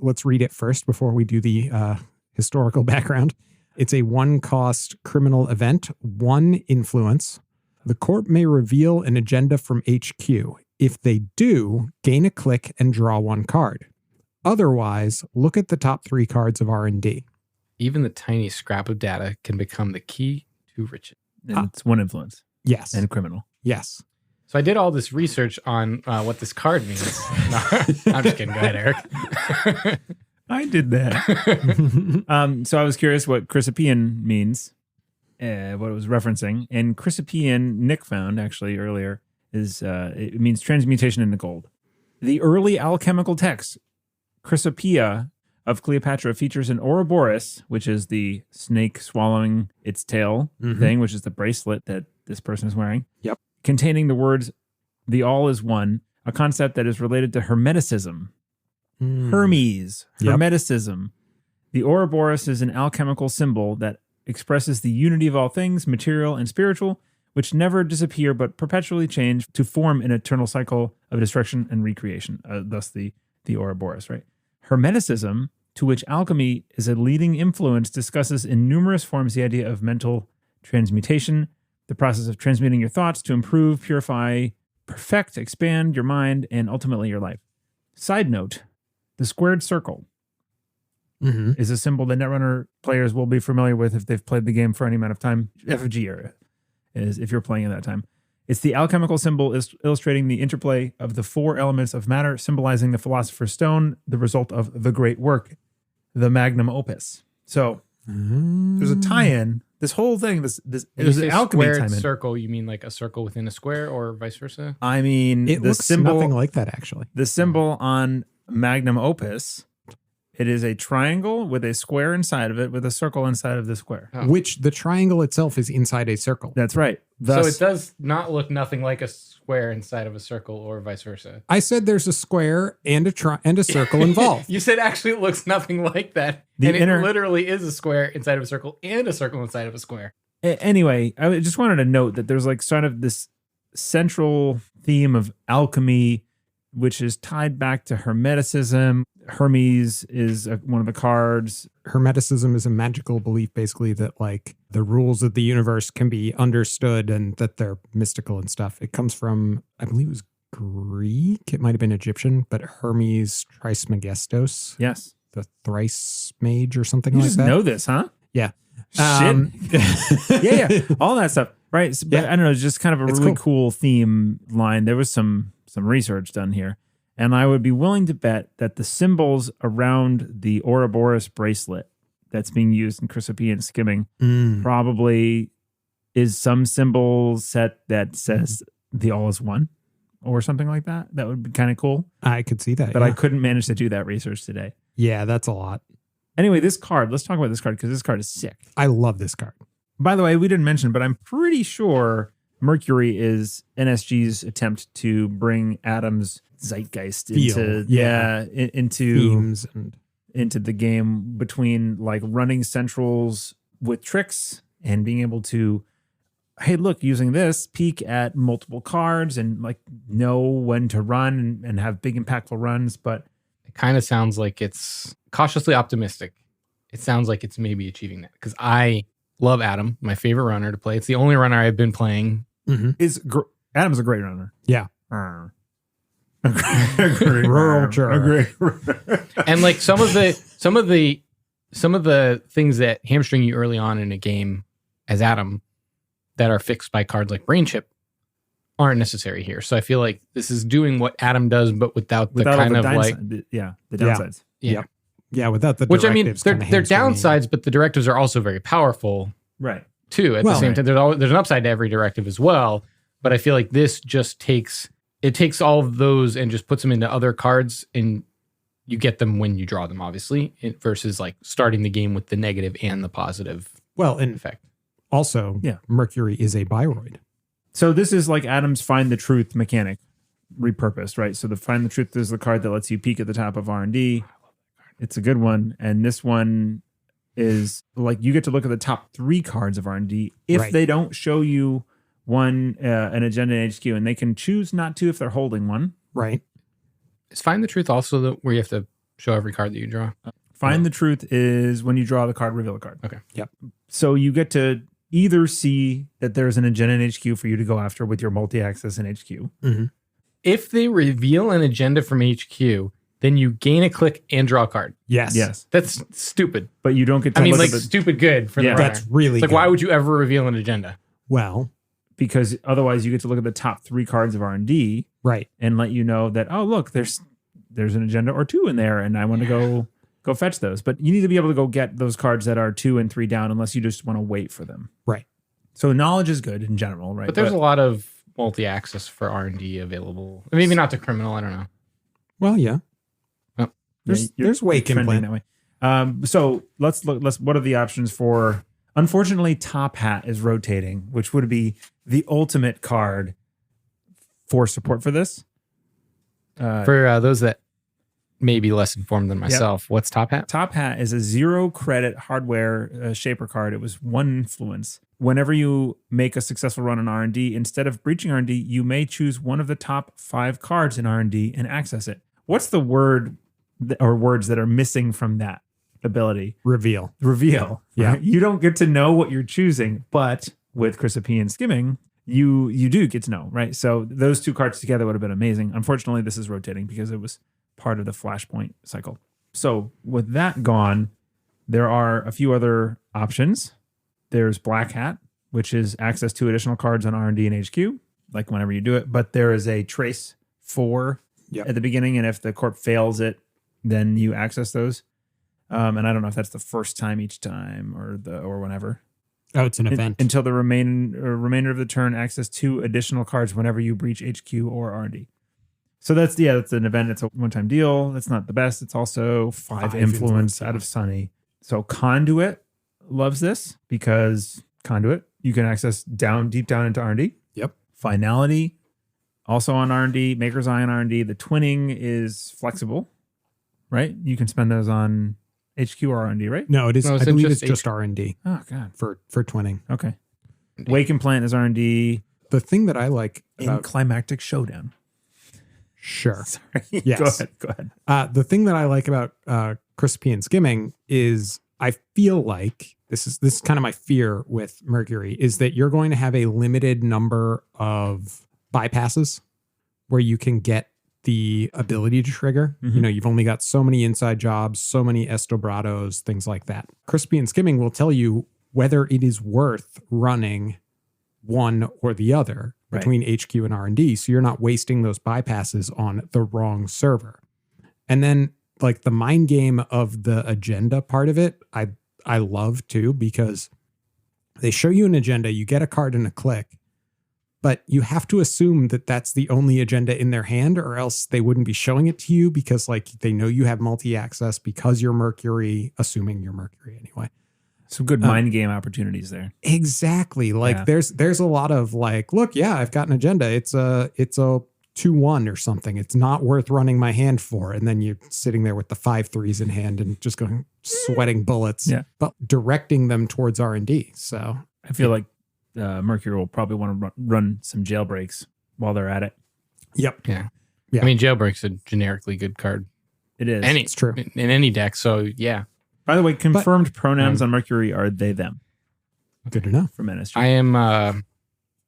let's read it first before we do the historical background. It's a 1-cost criminal event, 1 influence. The corp may reveal an agenda from HQ. If they do, gain a click and draw 1 card. Otherwise, look at the top 3 cards of R&D. Even the tiny scrap of data can become the key to riches. And it's 1 influence. Yes. And criminal. Yes. So I did all this research on what this card means. No, I'm just kidding. Go ahead, Eric. I did that. So I was curious what Chrysopian means, what it was referencing. And Chrysopian, Nick found actually earlier, is it means transmutation into gold. The early alchemical text, Chrysopia of Cleopatra, features an Ouroboros, which is the snake swallowing its tail thing, which is the bracelet that this person is wearing. Yep. Containing the words, the all is one, a concept that is related to Hermeticism. Hermes, Hermeticism. The Ouroboros is an alchemical symbol that expresses the unity of all things, material and spiritual, which never disappear but perpetually change to form an eternal cycle of destruction and recreation, thus the Ouroboros, right? Hermeticism, to which alchemy is a leading influence, discusses in numerous forms the idea of mental transmutation, the process of transmuting your thoughts to improve, purify, perfect, expand your mind, and ultimately your life. Side note, the squared circle is a symbol that Netrunner players will be familiar with if they've played the game for any amount of time. FFG area is if you're playing in that time. It's the alchemical symbol illustrating the interplay of the four elements of matter, symbolizing the philosopher's stone, the result of the great work, the magnum opus. So there's a tie-in. This whole thing, there's an alchemy squared tie-in. circle, you mean like a circle within a square or vice versa? I mean, It the looks symbol, nothing like that, actually. the symbol on magnum opus, it is a triangle with a square inside of it with a circle inside of the square. Oh. Which the triangle itself is inside a circle. That's right. So Thus, it does not look nothing like a square inside of a circle or vice versa. I said there's a square and a circle involved. You said actually it looks nothing like that. The And inner- it literally is a square inside of a circle and a circle inside of a square. Anyway, I just wanted to note that there's like sort of this central theme of alchemy, which is tied back to Hermeticism. Hermes is one of the cards. Hermeticism is a magical belief, basically, that like the rules of the universe can be understood and that they're mystical and stuff. It comes from, I believe it was Greek. It might have been Egyptian, but Hermes Trismegistos, Yes. the thrice mage or something You like just that. know this, huh? Yeah. Shit. Yeah. All that stuff. Right. So, but Yeah. I don't know, it's just kind of a It's really cool. cool theme line. There was some research done here. And I would be willing to bet that the symbols around the Ouroboros bracelet that's being used in Chrysopian skimming probably is some symbol set that says the all is one or something like that. That would be kind of cool. I could see that. But yeah. I couldn't manage to do that research today. Yeah, that's a lot. Anyway, this card, let's talk about this card because this card is sick. I love this card. By the way, we didn't mention, but I'm pretty sure Mercury is NSG's attempt to bring Adam's zeitgeist Feel, into Themes and into the game between like running centrals with tricks and being able to, hey, look, using this, peek at multiple cards and like know when to run and have big impactful runs. But It kind of sounds like it's cautiously optimistic. It sounds like it's maybe achieving that because I love Adam, my favorite runner to play. It's the only runner I've been playing. Adam's a great runner. yeah. Rural Agree. And like some of the things that hamstring you early on in a game as Adam that are fixed by cards like Brain Chip aren't necessary here. So I feel like this is doing what Adam does, but without the all kind the of like the downsides. Yeah, without the which I mean directives they're kinda hamstringing. downsides, but the directives are also very powerful Right. too. At Well, the same right. time, there's an upside to every directive as well. But I feel like this just takes all of those and just puts them into other cards, and you get them when you draw them, obviously, versus like starting the game with the negative and the positive Well, and effect. also, Yeah. Mercury is a biroid. So this is like Adam's Find the Truth mechanic repurposed, right? So the Find the Truth is the card that lets you peek at the top of R&D. It's a good one. And this one is like you get to look at the top 3 cards of R&D if Right. they don't show you one an agenda in HQ, and they can choose not to if they're holding one. Right. Is Find the Truth also where you have to show every card that you draw? Find the Truth is when you draw the card, reveal the card. Okay. Yep. So you get to either see that there's an agenda in HQ for you to go after with your multi-access in HQ. If they reveal an agenda from HQ, then you gain a click and draw a card. Yes. Yes. That's stupid. But you don't get to I mean, look like at the, stupid good for Yeah. the runner. That's really It's like, good. why would you ever reveal an agenda? Well, because otherwise you get to look at the top 3 cards of R&D right. and let you know that, oh, look, there's an agenda or 2 in there, and I want to go fetch those. But you need to be able to go get those cards that are 2 and 3 down unless you just want to wait for them. Right. So knowledge is good in general, right? But there's a lot of multi-access for R&D available. Maybe not to criminal, I don't know. Well, yeah. Oh. There's Wake and trending Plan. that way. So let's look. What are the options for? Unfortunately, Top Hat is rotating, which would be the ultimate card for support for this. For those that maybe less informed than myself. What's Top Hat? Top Hat is a 0 credit hardware shaper card. It was 1 influence. Whenever you make a successful run on R&D, instead of breaching R&D, you may choose one of the top 5 cards in R&D and access it. What's the word or words that are missing from that ability? Reveal. Yeah. Right? You don't get to know what you're choosing, but with Chrysopian skimming, you do get to know, right? So those 2 cards together would have been amazing. Unfortunately, this is rotating because it was part of the Flashpoint cycle. So with that gone, there are a few other options. There's Black Hat, which is access to additional cards on R&D and HQ, like whenever you do it. But there is a trace 4 at the beginning, and if the corp fails it, then you access those. And I don't know if that's the first time each time or whenever. Oh, it's an event. Until the remainder of the turn, access 2 additional cards whenever you breach HQ or R&D. So that's an event. It's a one-time deal. That's not the best. It's also 5 influence out of Sunny. So Conduit loves this because Conduit, you can access deep down into R&D. Yep. Finality, also on R&D. Maker's Eye on R&D. The twinning is flexible, right? You can spend those on HQ or R&D, right? No, it is. No, I believe it's just R&D. Oh, God. For twinning. Okay. Wake and Plant is R&D. The thing that I like In about Climactic Showdown. Sure. Sorry. Yes. Go ahead. The thing that I like about Chrysopian skimming is I feel like this is kind of my fear with Mercury is that you're going to have a limited number of bypasses where you can get the ability to trigger. Mm-hmm. You know, you've only got so many inside jobs, so many Estobrados, things like that. Chrysopian skimming will tell you whether it is worth running one or the other between HQ and R&D. So you're not wasting those bypasses on the wrong server. And then like the mind game of the agenda part of it, I love too, because they show you an agenda, you get a card and a click, but you have to assume that that's the only agenda in their hand, or else they wouldn't be showing it to you because like they know you have multi-access because you're Mercury, assuming you're Mercury anyway. Some good mind game opportunities there. Exactly. Like there's a lot of like, look, yeah, I've got an agenda. It's a 2-1 or something. It's not worth running my hand for. And then you're sitting there with the 5-3s in hand and just going sweating bullets, but directing them towards R&D. So I feel like Mercury will probably want to run some jailbreaks while they're at it. Yep. Yeah. Yeah. I mean, Jailbreak's a generically good card. It is. It's true. In any deck. So yeah. By the way, confirmed pronouns on Mercury are they, them. Good enough. For Ministry. I am...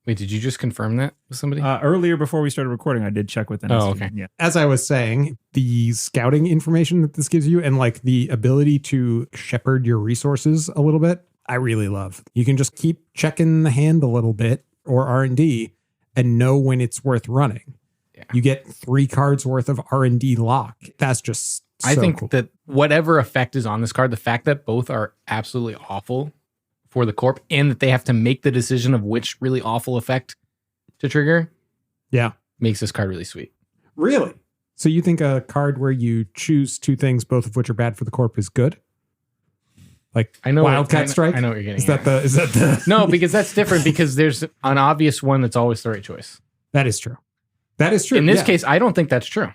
Wait, did you just confirm that with somebody? Earlier before we started recording, I did check with NSG. Oh, okay. Yeah. As I was saying, the scouting information that this gives you and like the ability to shepherd your resources a little bit, I really love. You can just keep checking the hand a little bit or R&D and know when it's worth running. Yeah. You get 3 cards worth of R&D lock. That's just so I think cool. that whatever effect is on this card, the fact that both are absolutely awful for the corp and that they have to make the decision of which really awful effect to trigger makes this card really sweet. Really? So you think a card where you choose 2 things, both of which are bad for the corp, is good? Like I know Wildcat Strike? I know what you're getting Is that the No, because that's different because there's an obvious one that's always the right choice. That is true. That is true. In this case, I don't think that's true.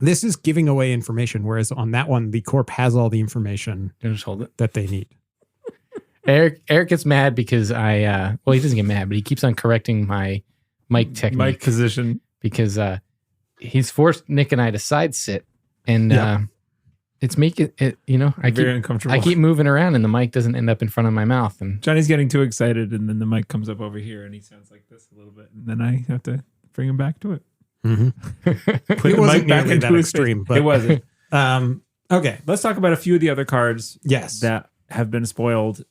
This is giving away information, whereas on that one, the corp has all the information Just hold it. that they need. Eric gets mad because he doesn't get mad, but he keeps on correcting my mic technique. Mic position. Because he's forced Nick and I to side sit, and it's making it, Very uncomfortable. I keep moving around and the mic doesn't end up in front of my mouth. And Johnny's getting too excited, and then the mic comes up over here, and he sounds like this a little bit, and then I have to bring him back to it. Mm-hmm. Put It the wasn't mic back nearly into that his extreme, face. but It wasn't. okay. Let's talk about a few of the other cards Yes. that have been spoiled,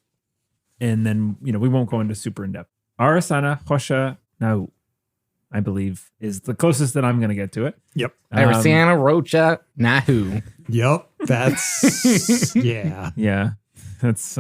and then we won't go into super in depth. Arasana Hosha Nau, I believe, is the closest that I'm going to get to it. Yep. Arisana Rocha Nahu. Yep. That's yeah. That's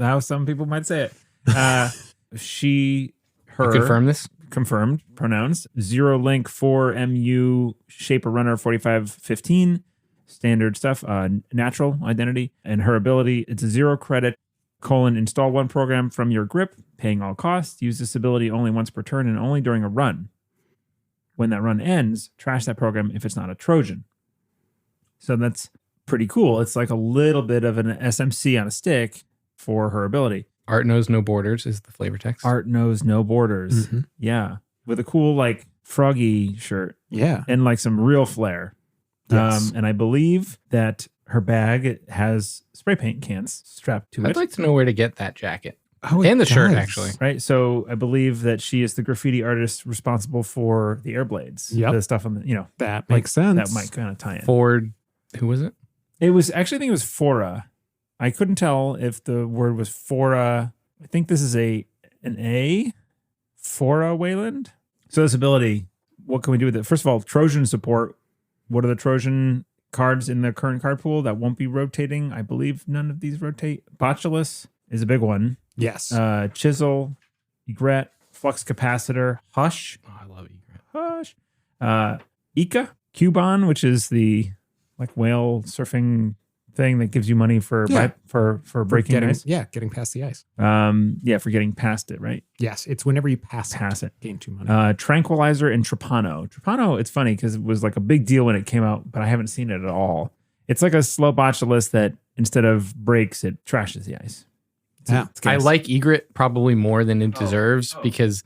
how some people might say it. She, her. You confirm this? Confirmed pronouns. 0 link 4 MU Shaper Runner 4515. Standard stuff. Natural identity and her ability. It's a 0 credit. Install 1 program from your grip, paying all costs. Use this ability only once per turn and only during a run. When that run ends, trash that program if it's not a Trojan. So that's pretty cool. It's like a little bit of an SMC on a stick for her ability. Art knows no borders is the flavor text. Art knows no borders. Mhm. Yeah. With a cool like froggy shirt Yeah. and like some real flair. Yes. And I believe that her bag has spray paint cans strapped to I'd it. like to know where to get that jacket. Oh, it And the shirt, does. actually. Right. So I believe that she is the graffiti artist responsible for the air blades. Yep. The stuff on the, That makes sense. that might kind of tie in. Ford, who was it? It was actually, I think it was Fora. I couldn't tell if the word was Fora. I think this is an A. Fora Wayland. So this ability, what can we do with it? First of all, Trojan support. What are the Trojan cards in the current card pool that won't be rotating? I believe none of these rotate. Botulus is a big one. Yes. Chisel, Egret, Flux Capacitor, Hush, Oh, I love Egret. Hush, Ika, Cubon, which is the like whale surfing thing that gives you money for Yeah. for breaking getting, ice. Yeah, getting past the ice. For getting past it, right? Yes, it's whenever you pass Pass it. gain 2 money. Tranquilizer and Trapano. Trapano, it's funny because it was like a big deal when it came out, but I haven't seen it at all. It's like a slow botulus that instead of breaks, it trashes the ice. Yeah. It's I gas. like Egret probably more than it deserves because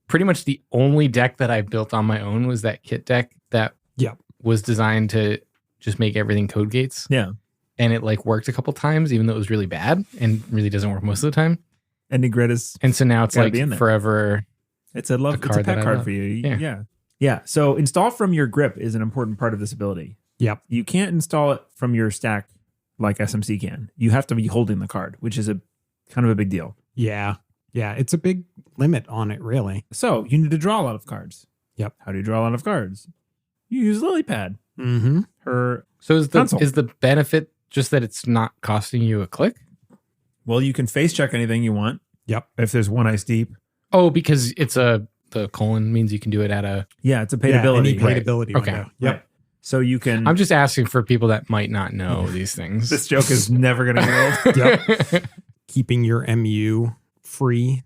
pretty much the only deck that I built on my own was that kit deck that Yep. was designed to just make everything code gates. Yeah. And it like worked a couple times, even though it was really bad and really doesn't work most of the time. And Egret is And so now it's Gotta like be in there. forever. It's a card pet that I card love. for you. Yeah. Yeah. So install from your grip is an important part of this ability. Yep. You can't install it from your stack like SMC can. You have to be holding the card, which is a kind of a big deal. Yeah. Yeah, it's a big limit on it, really. So you need to draw a lot of cards. Yep. How do you draw a lot of cards? You use Lily Pad. Mm-hmm. Her So is Console. the benefit just that it's not costing you a click? well, you can face check anything you want. Yep. If there's one ice deep. Oh, because it's the colon means you can do it at a. Yeah, it's a paid Yeah, ability. any paid Right. ability Okay. window. Yep. Right. So you can. I'm just asking for people that might not know these things. this joke is never going to get old. Yep. Keeping your MU free.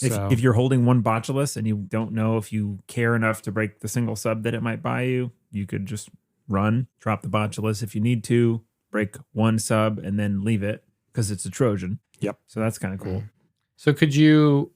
If, So, if you're holding one botulus and you don't know if you care enough to break the single sub that it might buy you, you could just run, drop the botulus if you need to, break one sub, and then leave it because it's a Trojan. Yep. So that's kind of cool. So could you?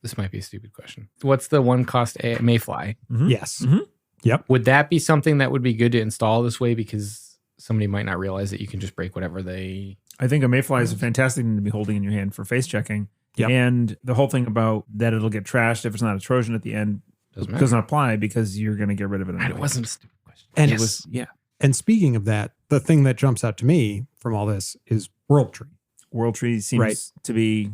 This might be a stupid question. What's the one cost Mayfly? yes. Mhm. Yep. Would that be something that would be good to install this way because somebody might not realize that you can just break whatever they. I think a Mayfly is a fantastic thing to be holding in your hand for face checking. Yep. And the whole thing about that it'll get trashed if it's not a Trojan at the end Doesn't matter. doesn't apply because you're going to get rid of it anyway. It wasn't a stupid question. And It was, yeah. and speaking of that, the thing that jumps out to me from all this is World Tree. World Tree seems Right. to be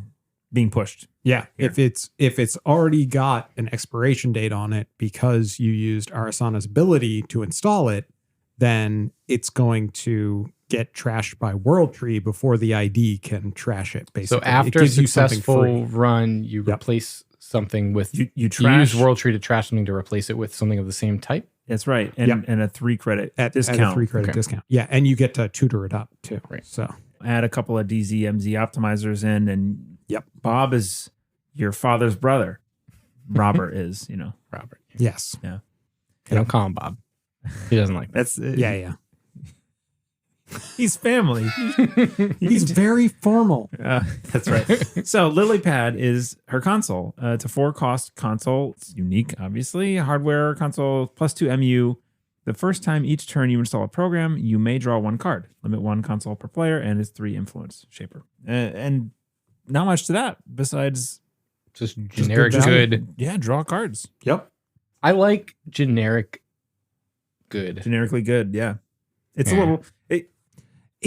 being pushed. Yeah, Here. if it's already got an expiration date on it because you used Arasana's ability to install it, then it's going to get trashed by World Tree before the ID can trash it. Basically, So after a gives you something successful free. run, you Yep. replace something with. You You trash. use World Tree to trash something to replace it with something of the same type. That's right. And, Yep. and a 3 credit at discount. a 3 credit Okay. discount. Yeah, and you get to tutor it up too. Right. So Add a couple of DZMZ optimizers in, and Yep. Bob is your father's brother. Robert is, Robert. yes, You don't call him Bob. He doesn't like that. That's yeah. He's family. He's very formal. That's right. So Lily Pad is her console. It's a 4-cost console. It's unique, obviously. Hardware console plus 2 MU. The first time each turn you install a program, you may draw 1 card. Limit 1 console per player, and it's 3 influence shaper. And not much to that besides Just generic good value. good. yeah, draw cards. Yep. I like generic good. Generically good. Yeah, it's Yeah. a little.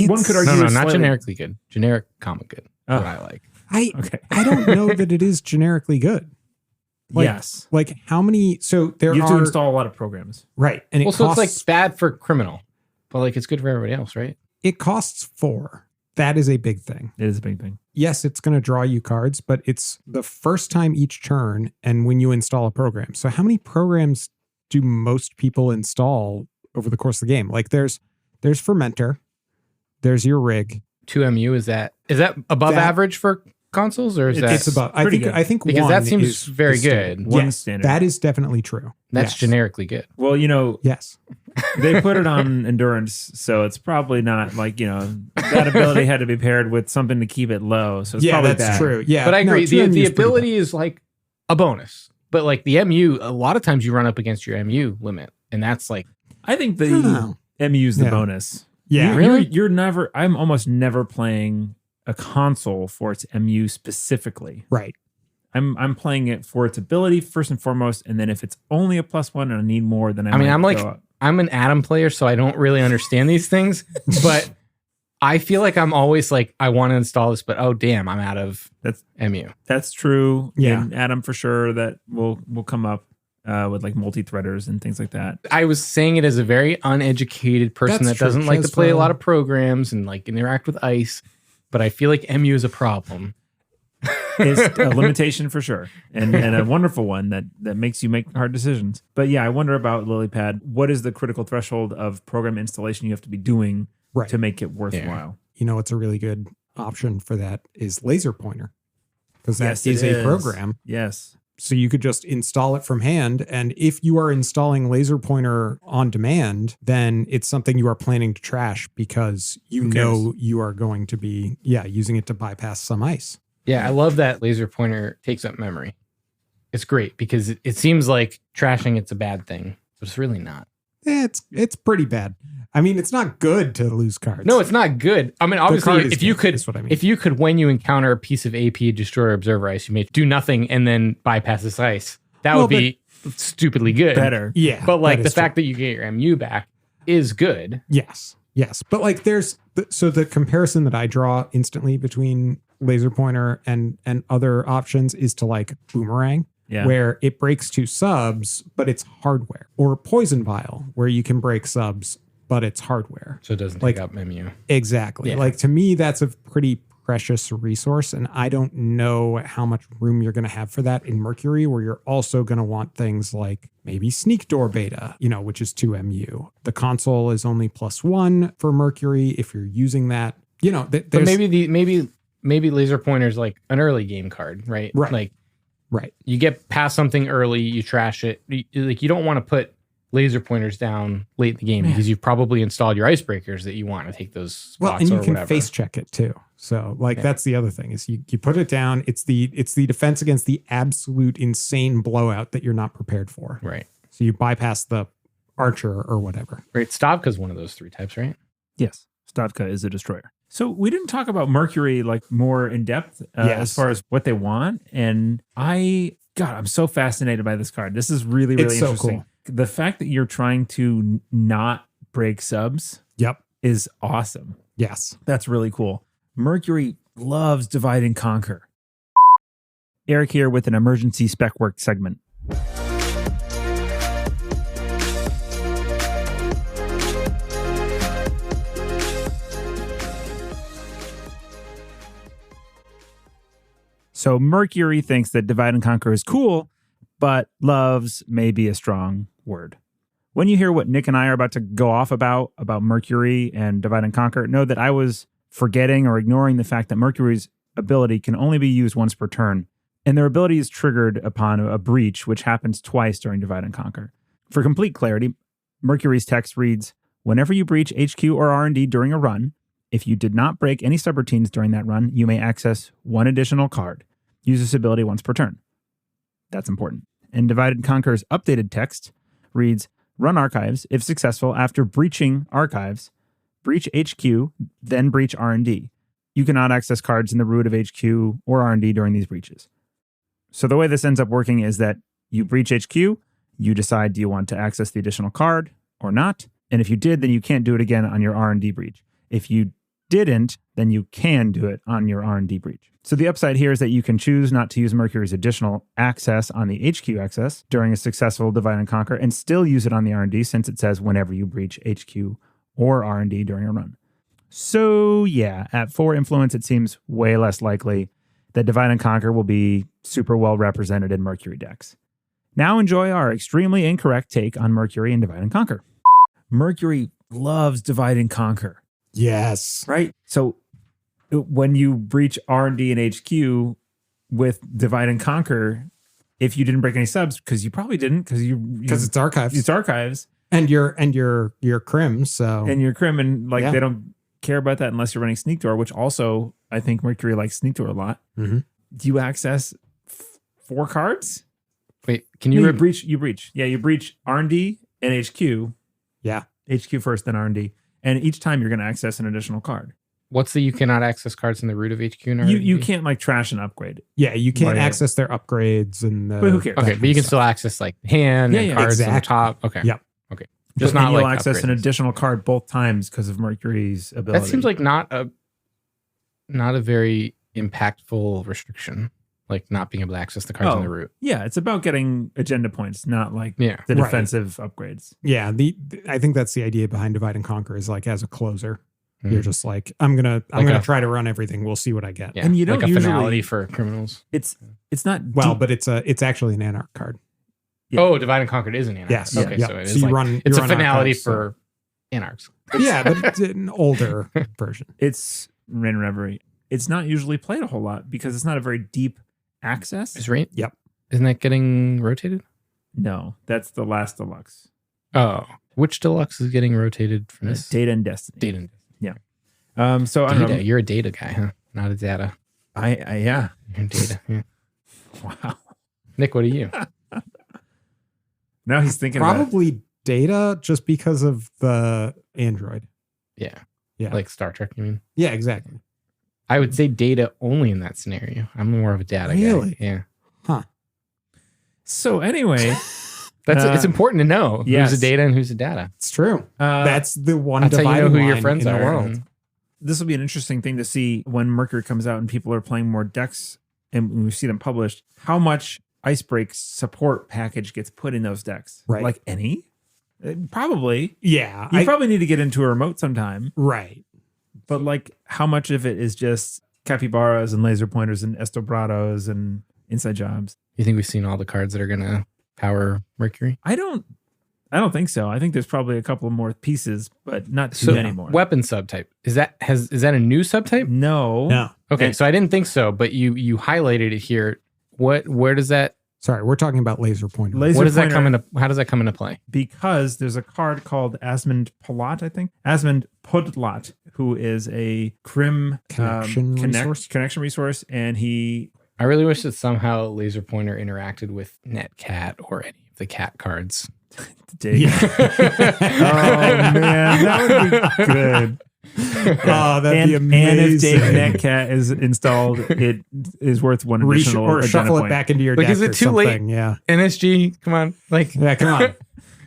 One could argue No, it's not slightly- generically good. Generic comic good. That's Oh. what I like. Okay. I don't know that it is generically good. Like- yes, Like how many? So there you have to are install a lot of programs. right, and it Well, so costs it's like bad for criminal, but like it's good for everybody else, right? it costs 4. That is a big thing. It is a big thing. Yes, it's going to draw you cards, but it's the first time each turn and when you install a program. So how many programs do most people install over the course of the game? Like there's Fermenter, there's your rig. 2MU is that above That- average for consoles, or is It's that above. pretty good. I think because one that seems is very standard. good. One's Yes, standard. that is definitely true. That's Yes. generically good. Well, Yes. they put it on endurance, so it's probably not like, that ability had to be paired with something to keep it low. So it's Yeah, probably that's bad. true. Yeah, But I no, agree. 2 MU The is pretty ability is like a bonus. But like the MU, a lot of times you run up against your MU limit, and that's like I think bad. I don't know. the MU's the Yeah. bonus. Yeah. You're never, I'm almost never playing a console for its MU specifically. Right. I'm playing it for its ability first and foremost, and then if it's only a +1 and I need more, then I mean, might I'm like go up. I'm an Atom player, so I don't really understand these things. But I feel like I'm always like, I want to install this, but oh damn, I'm out of MU. That's true. Yeah. And Atom for sure that will come up with like multi-threaders and things like that. I was saying it as a very uneducated person That's that doesn't true. like to play a Chesva. lot of programs and like interact with ICE. But I feel like MU is a problem. It's a limitation for sure, and a wonderful one that makes you make hard decisions. But yeah, I wonder about LilyPad. What is the critical threshold of program installation you have to be doing Right. to make it worthwhile? What's a really good option for that is Laser Pointer, because that Yes, it is a program. Yes. So you could just install it from hand. And if you are installing Laser Pointer on demand, then it's something you are planning to trash because you know you are going to be using it to bypass some ice. Yeah, I love that laser pointer takes up memory. It's great because it seems like trashing it's a bad thing, but it's really not. It's pretty bad. I mean, it's not good to lose cards. No, it's not good. I mean, card obviously, is if you good, could, is what I mean. if you could, when you encounter a piece of AP destroyer observer ice, you may do nothing and then bypass this ice. That would be stupidly good. Better. Yeah. But like that the is true. fact that you get your MU back is good. Yes. But like so the comparison that I draw instantly between Laser Pointer and other options is to like Boomerang, where it breaks 2 subs, but it's hardware, or Poison Vial, where you can break subs, but it's hardware. So it doesn't Like- take up MU. Exactly. Yeah. Like to me, that's a pretty precious resource. And I don't know how much room you're going to have for that in Mercury, where you're also going to want things like maybe Sneak Door Beta, which is 2 MU. The console is only +1 for Mercury. If you're using that, But there's maybe laser pointer's like an early game card, right? Right. Like right. you get past something early, you trash it. You don't want to put laser pointers down late in the game because you've probably installed your icebreakers that you want to take those spots Well, and you or can whatever. face check it too. So that's the other thing is you put it down. It's the defense against the absolute insane blowout that you're not prepared for. Right. So you bypass the archer or whatever. Right. Stavka's one of those 3 types, right? Yes. Stavka is a destroyer. So we didn't talk about Mercury like more in depth as far as what they want. And I'm so fascinated by this card. This is really, really It's so interesting. cool. The fact that you're trying to not break subs Yep. is awesome. Yes. That's really cool. Mercury loves divide and conquer. Eric here with an emergency spec work segment. So Mercury thinks that divide and conquer is cool, but loves may be a strong word. When you hear what Nick and I are about to go off about Mercury and divide and conquer, know that I was forgetting or ignoring the fact that Mercury's ability can only be used once per turn, and their ability is triggered upon a breach, which happens twice during divide and conquer. For complete clarity, Mercury's text reads, whenever you breach HQ or R&D during a run, if you did not break any subroutines during that run, you may access 1 additional card. Use this ability once per turn. That's important. And Divide and Conquer's updated text reads, run archives, if successful, after breaching archives, breach HQ, then breach R&D. You cannot access cards in the root of HQ or R&D during these breaches. So the way this ends up working is that you breach HQ, you decide, do you want to access the additional card or not? And if you did, then you can't do it again on your R&D breach. If you didn't, then you can do it on your R&D breach. So the upside here is that you can choose not to use Mercury's additional access on the HQ access during a successful divide and conquer and still use it on the R&D since it says whenever you breach HQ or R&D during a run. So yeah, at 4 influence, it seems way less likely that divide and conquer will be super well represented in Mercury decks. Now enjoy our extremely incorrect take on Mercury and divide and conquer. Mercury loves divide and conquer. Yes. Right? So when you breach R&D and HQ with Divide and Conquer, if you didn't break any subs, because you probably didn't, because it's archives. It's archives. And your crim, so And your crim, and like Yeah. they don't care about that unless you're running Sneak Door, which also I think Mercury likes Sneak Door a lot. Mhm. Do you access 4 cards? Wait, can You you breach. Yeah, you breach R&D and HQ. yeah. HQ first, then R&D. And each time you're going to access an additional card. what's the you cannot access cards in the root of HQ? And You RDB? can't like trash and upgrade. Yeah, you can't Right. access their upgrades and But who cares? Okay, but you can still access like hand and cards on the exactly. top. Okay. Yep. Okay. Just Just not you'll like access an upgrades. additional card both times because of Mercury's ability. That seems like not a very impactful restriction, like not being able to access the cards in the root. Yeah, it's about getting agenda points, not like Yeah. the Right. defensive upgrades. Yeah, I think that's the idea behind Divide and Conquer is like as a closer, Mhm. you're just like I'm gonna a- try to run everything. We'll see what I get. Yeah. And you don't like a usually- finality for criminals. It's not Well, deep- but it's actually an Anarch card. Yeah. Oh, Divide and Conquered is an Anarch. Yes. Okay, Yeah. so it So is you like, run- it's you a run finality archives, so- for Anarchs. Yeah, but it's an older version. it's Rain and Reverie. It's not usually played a whole lot because it's not a very deep access. Is Rain? Yep. Isn't that getting rotated? No, that's the last deluxe. Oh, which deluxe is getting rotated from this? Data and Destiny. Data. So I don't know. Data. You're a data guy, huh? Not a data. I yeah. You're data. Yeah. Wow. Nick, what are you? Now he's thinking about it. Probably Data just because of the Android. Yeah. Yeah. Like Star Trek, you mean? Yeah, exactly. I would say data only in that scenario. I'm more of a data Really? guy. Yeah. So anyway, It's important to know yes. who's a data and who's a data. It's true. That's the one That's how you know dividing who your line friends in the are. world. this will be an interesting thing to see when Mercury comes out and people are playing more decks and when we see them published, how much Icebreak support package gets put in those decks. Right. Like any? Probably. Yeah, You probably need to get into a remote sometime. right. But like how much of it is just capybaras and laser pointers and estobrados and inside jobs? You think we've seen all the cards that are going to power Mercury? I don't think so. I think there's probably a couple more pieces, but not too So many more. weapon subtype. Is that a new subtype? No. No. Okay, And- so I didn't think so, but you highlighted it here. Where does that Sorry, we're talking about laser pointer. Laser what does that pointer- come into how does that come into play? Because there's a card called Asmund Palat, I think. Asmund Podlat, who is a Crim connection resource, and he I really wish that somehow Laser Pointer interacted with Netcat or any of the cat cards. dig. Oh man, that would be good. Oh, that'd be And if Dave amazing. Netcat is installed, it is worth one additional Or agenda shuffle it point. back into your Like, deck is it or too late? something. Yeah. NSG, come on, like Yeah, come on.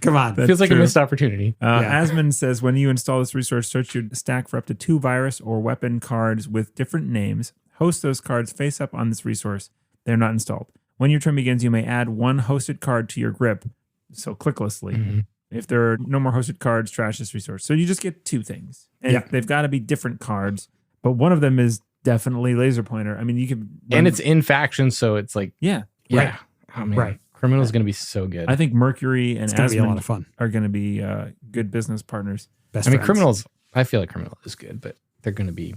Come on. That's feels like true. a missed opportunity. Yeah. Asmund says, when you install this resource, search your stack for up to 2 virus or weapon cards with different names. Host those cards face up on this resource. They're not installed. When your turn begins, you may add 1 hosted card to your grip, so clicklessly. Mhm. If there are no more hosted cards, trash this resource. So you just get 2 things. And Yeah. they've got to be different cards, but one of them is definitely Laser Pointer. I mean, you can... And it's in faction, so it's like Yeah. yeah. Right. Oh man. Right. Criminal's gonna be so good. I think Mercury and It's going to be a lot Asmund of fun. are going to be good business partners. Best I mean friends. Criminals I feel like Criminal is good, but they're gonna be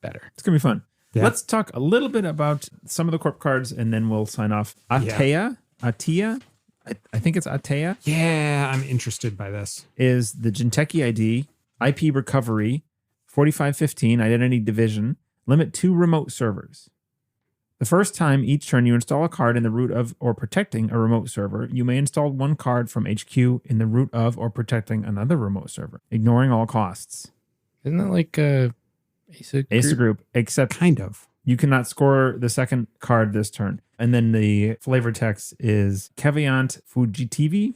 better. It's going to be fun. Yeah. Let's talk a little bit about some of the corp cards and then we'll sign off. Atea, I think it's Atea, Yeah, I'm interested by this. is the Jinteki ID, IP recovery, 4515, identity division, limit 2 remote servers. The first time each turn you install a card in the root of or protecting a remote server, you may install 1 card from HQ in the root of or protecting another remote server, ignoring all costs. Isn't that like ASA ASA group, except Kind of. you cannot score the second card this turn. And then the flavor text is Caveant Fugitivi,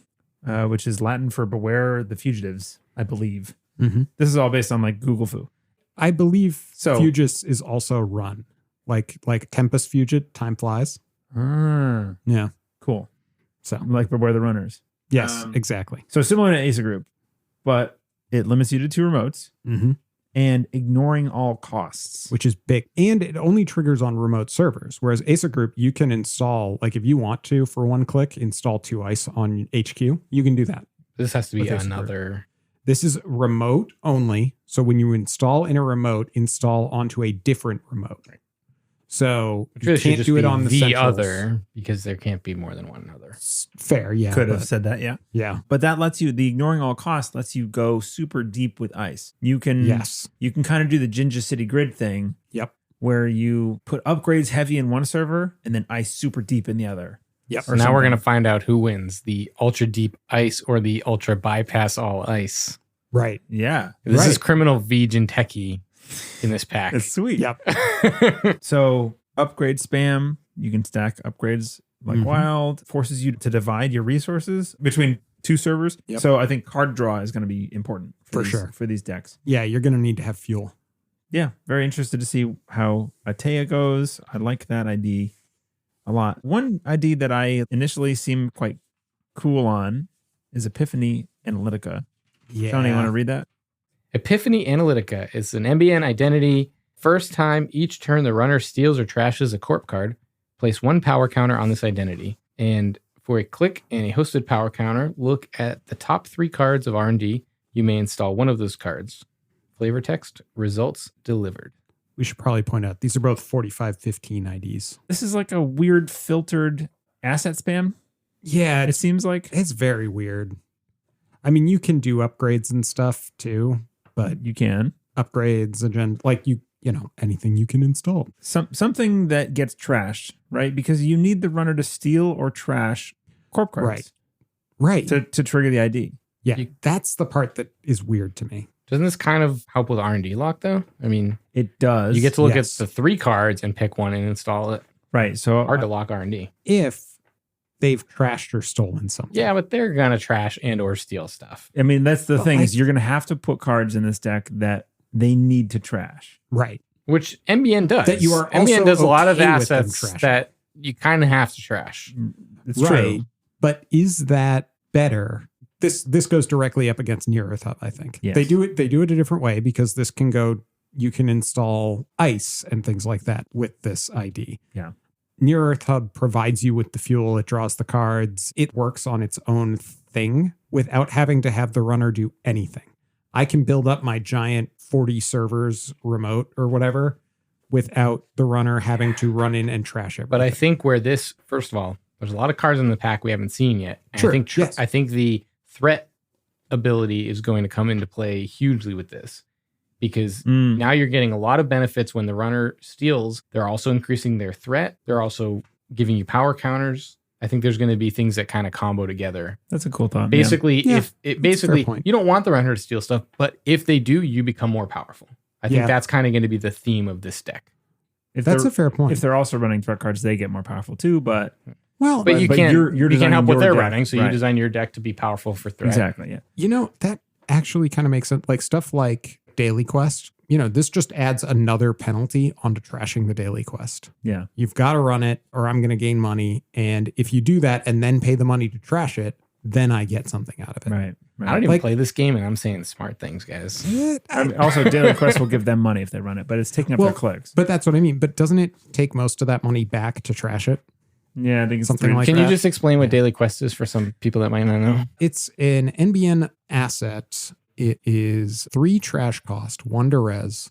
which is Latin for beware the fugitives, I believe. Mm-hmm. This is all based on like Google Foo. I believe So- Fugis is also run. Like Tempest Fugit, time flies. Ah, Yeah. cool. So Like beware the runners. yes, exactly. So similar to ASA group, but it limits you to 2 remotes Mm-hmm. and ignoring all costs. Which is big. And it only triggers on remote servers. Whereas ASA group, you can install, like if you want to, for 1 click, install 2 ice on HQ. You can do that. This has to be With ASA another This is remote only. So when you install in a remote, install onto a different remote. So Which you really should can't just do it be on the the centrals. other, because there can't be more than one other. Fair, yeah. Could have but- said that, yeah. Yeah. But that lets you, the ignoring all costs lets you go super deep with ice. You can Yes. you can kind of do the Jinja City Grid thing. Yep. Where you put upgrades heavy in one server and then ice super deep in the other. Yep. So now we're going to find out who wins, the ultra deep ice or the ultra bypass all ice. Right. Yeah. This is Right. criminal Veg and Techie in this pack. It's sweet. Yep. So upgrade spam, you can stack upgrades like Mhm. wild, forces you to divide your resources between two servers. Yep. So I think card draw is going to be important For these, sure. for these decks. Yeah, you're going to need to have fuel. Yeah, very interested to see how Atea goes. I like that ID a lot. One ID that I initially seemed quite cool on is Epiphany Analytica. Yeah. Tony, you want to read that? Epiphany Analytica is an NBN identity. First time each turn the runner steals or trashes a corp card, place one power counter on this identity. And for a click and a hosted power counter, look at the top 3 cards of R&D. You may install one of those cards. Flavor text, results delivered. We should probably point out these are both 4515 IDs. This is like a weird filtered asset spam. Yeah, It seems like it's very weird. I mean, you can do upgrades and stuff too, but you can. upgrades, like you know, anything you can install. Something that gets trashed, right? Because you need the runner to steal or trash corp cards Right. to trigger the ID. Yeah, that's the part that is weird to me. Doesn't this kind of help with R&D lock, though? I mean, It does. you get to look Yes. at the 3 cards and pick one and install it. right. So Hard to lock R&D. If they've trashed or stolen something. Yeah, but they're going to trash and or steal stuff. I mean, that's the Well, thing I- is you're going to have to put cards in this deck that they need to trash. Right. Which NBN does. That you are NBN also does a lot of okay with them assets trashing. that you kind of have to trash. It's Right. true. But is that better? This goes directly up against Near Earth Hub, I think. Yes. They do it a different way because this can go, you can install ice and things like that with this ID. Yeah. Near Earth Hub provides you with the fuel, it draws the cards, it works on its own thing without having to have the runner do anything. I can build up my giant 40 servers remote or whatever without the runner having to run in and trash everything. But I think where this, first of all, there's a lot of cards in the pack we haven't seen yet. And Sure, I think yes. I think the threat ability is going to come into play hugely with this, because now you're getting a lot of benefits when the runner steals. They're also increasing their threat. They're also giving you power counters. I think there's going to be things that kind of combo together. That's a cool thought. Basically, Yeah, if it that's a fair basically point. you don't want the runner to steal stuff, but if they do, you become more powerful. I think Yeah. that's kind of going to be the theme of this deck. If That's they're, a fair point. if they're also running threat cards, they get more powerful too. But well, But you but can't you're you can't designing help what your they're deck, running, so you right. design your deck to be powerful for threat. exactly, yeah. you know, that actually kind of makes sense. Like stuff like Daily Quest, you know, this just adds another penalty onto trashing the Daily Quest. Yeah. You've got to run it or I'm going to gain money. And if you do that and then pay the money to trash it, then I get something out of it. Right. I don't Right. even Like- play this game, and I'm saying smart things, guys. I mean, also, Daily Quest will give them money if they run it, but it's taking up Well, their clicks. But that's what I mean. But doesn't it take most of that money back to trash it? Yeah, I think it's Something like Can that. you just explain what Daily Quest is for some people that might not know? It's an NBN asset. It is 3 trash cost, 1 to res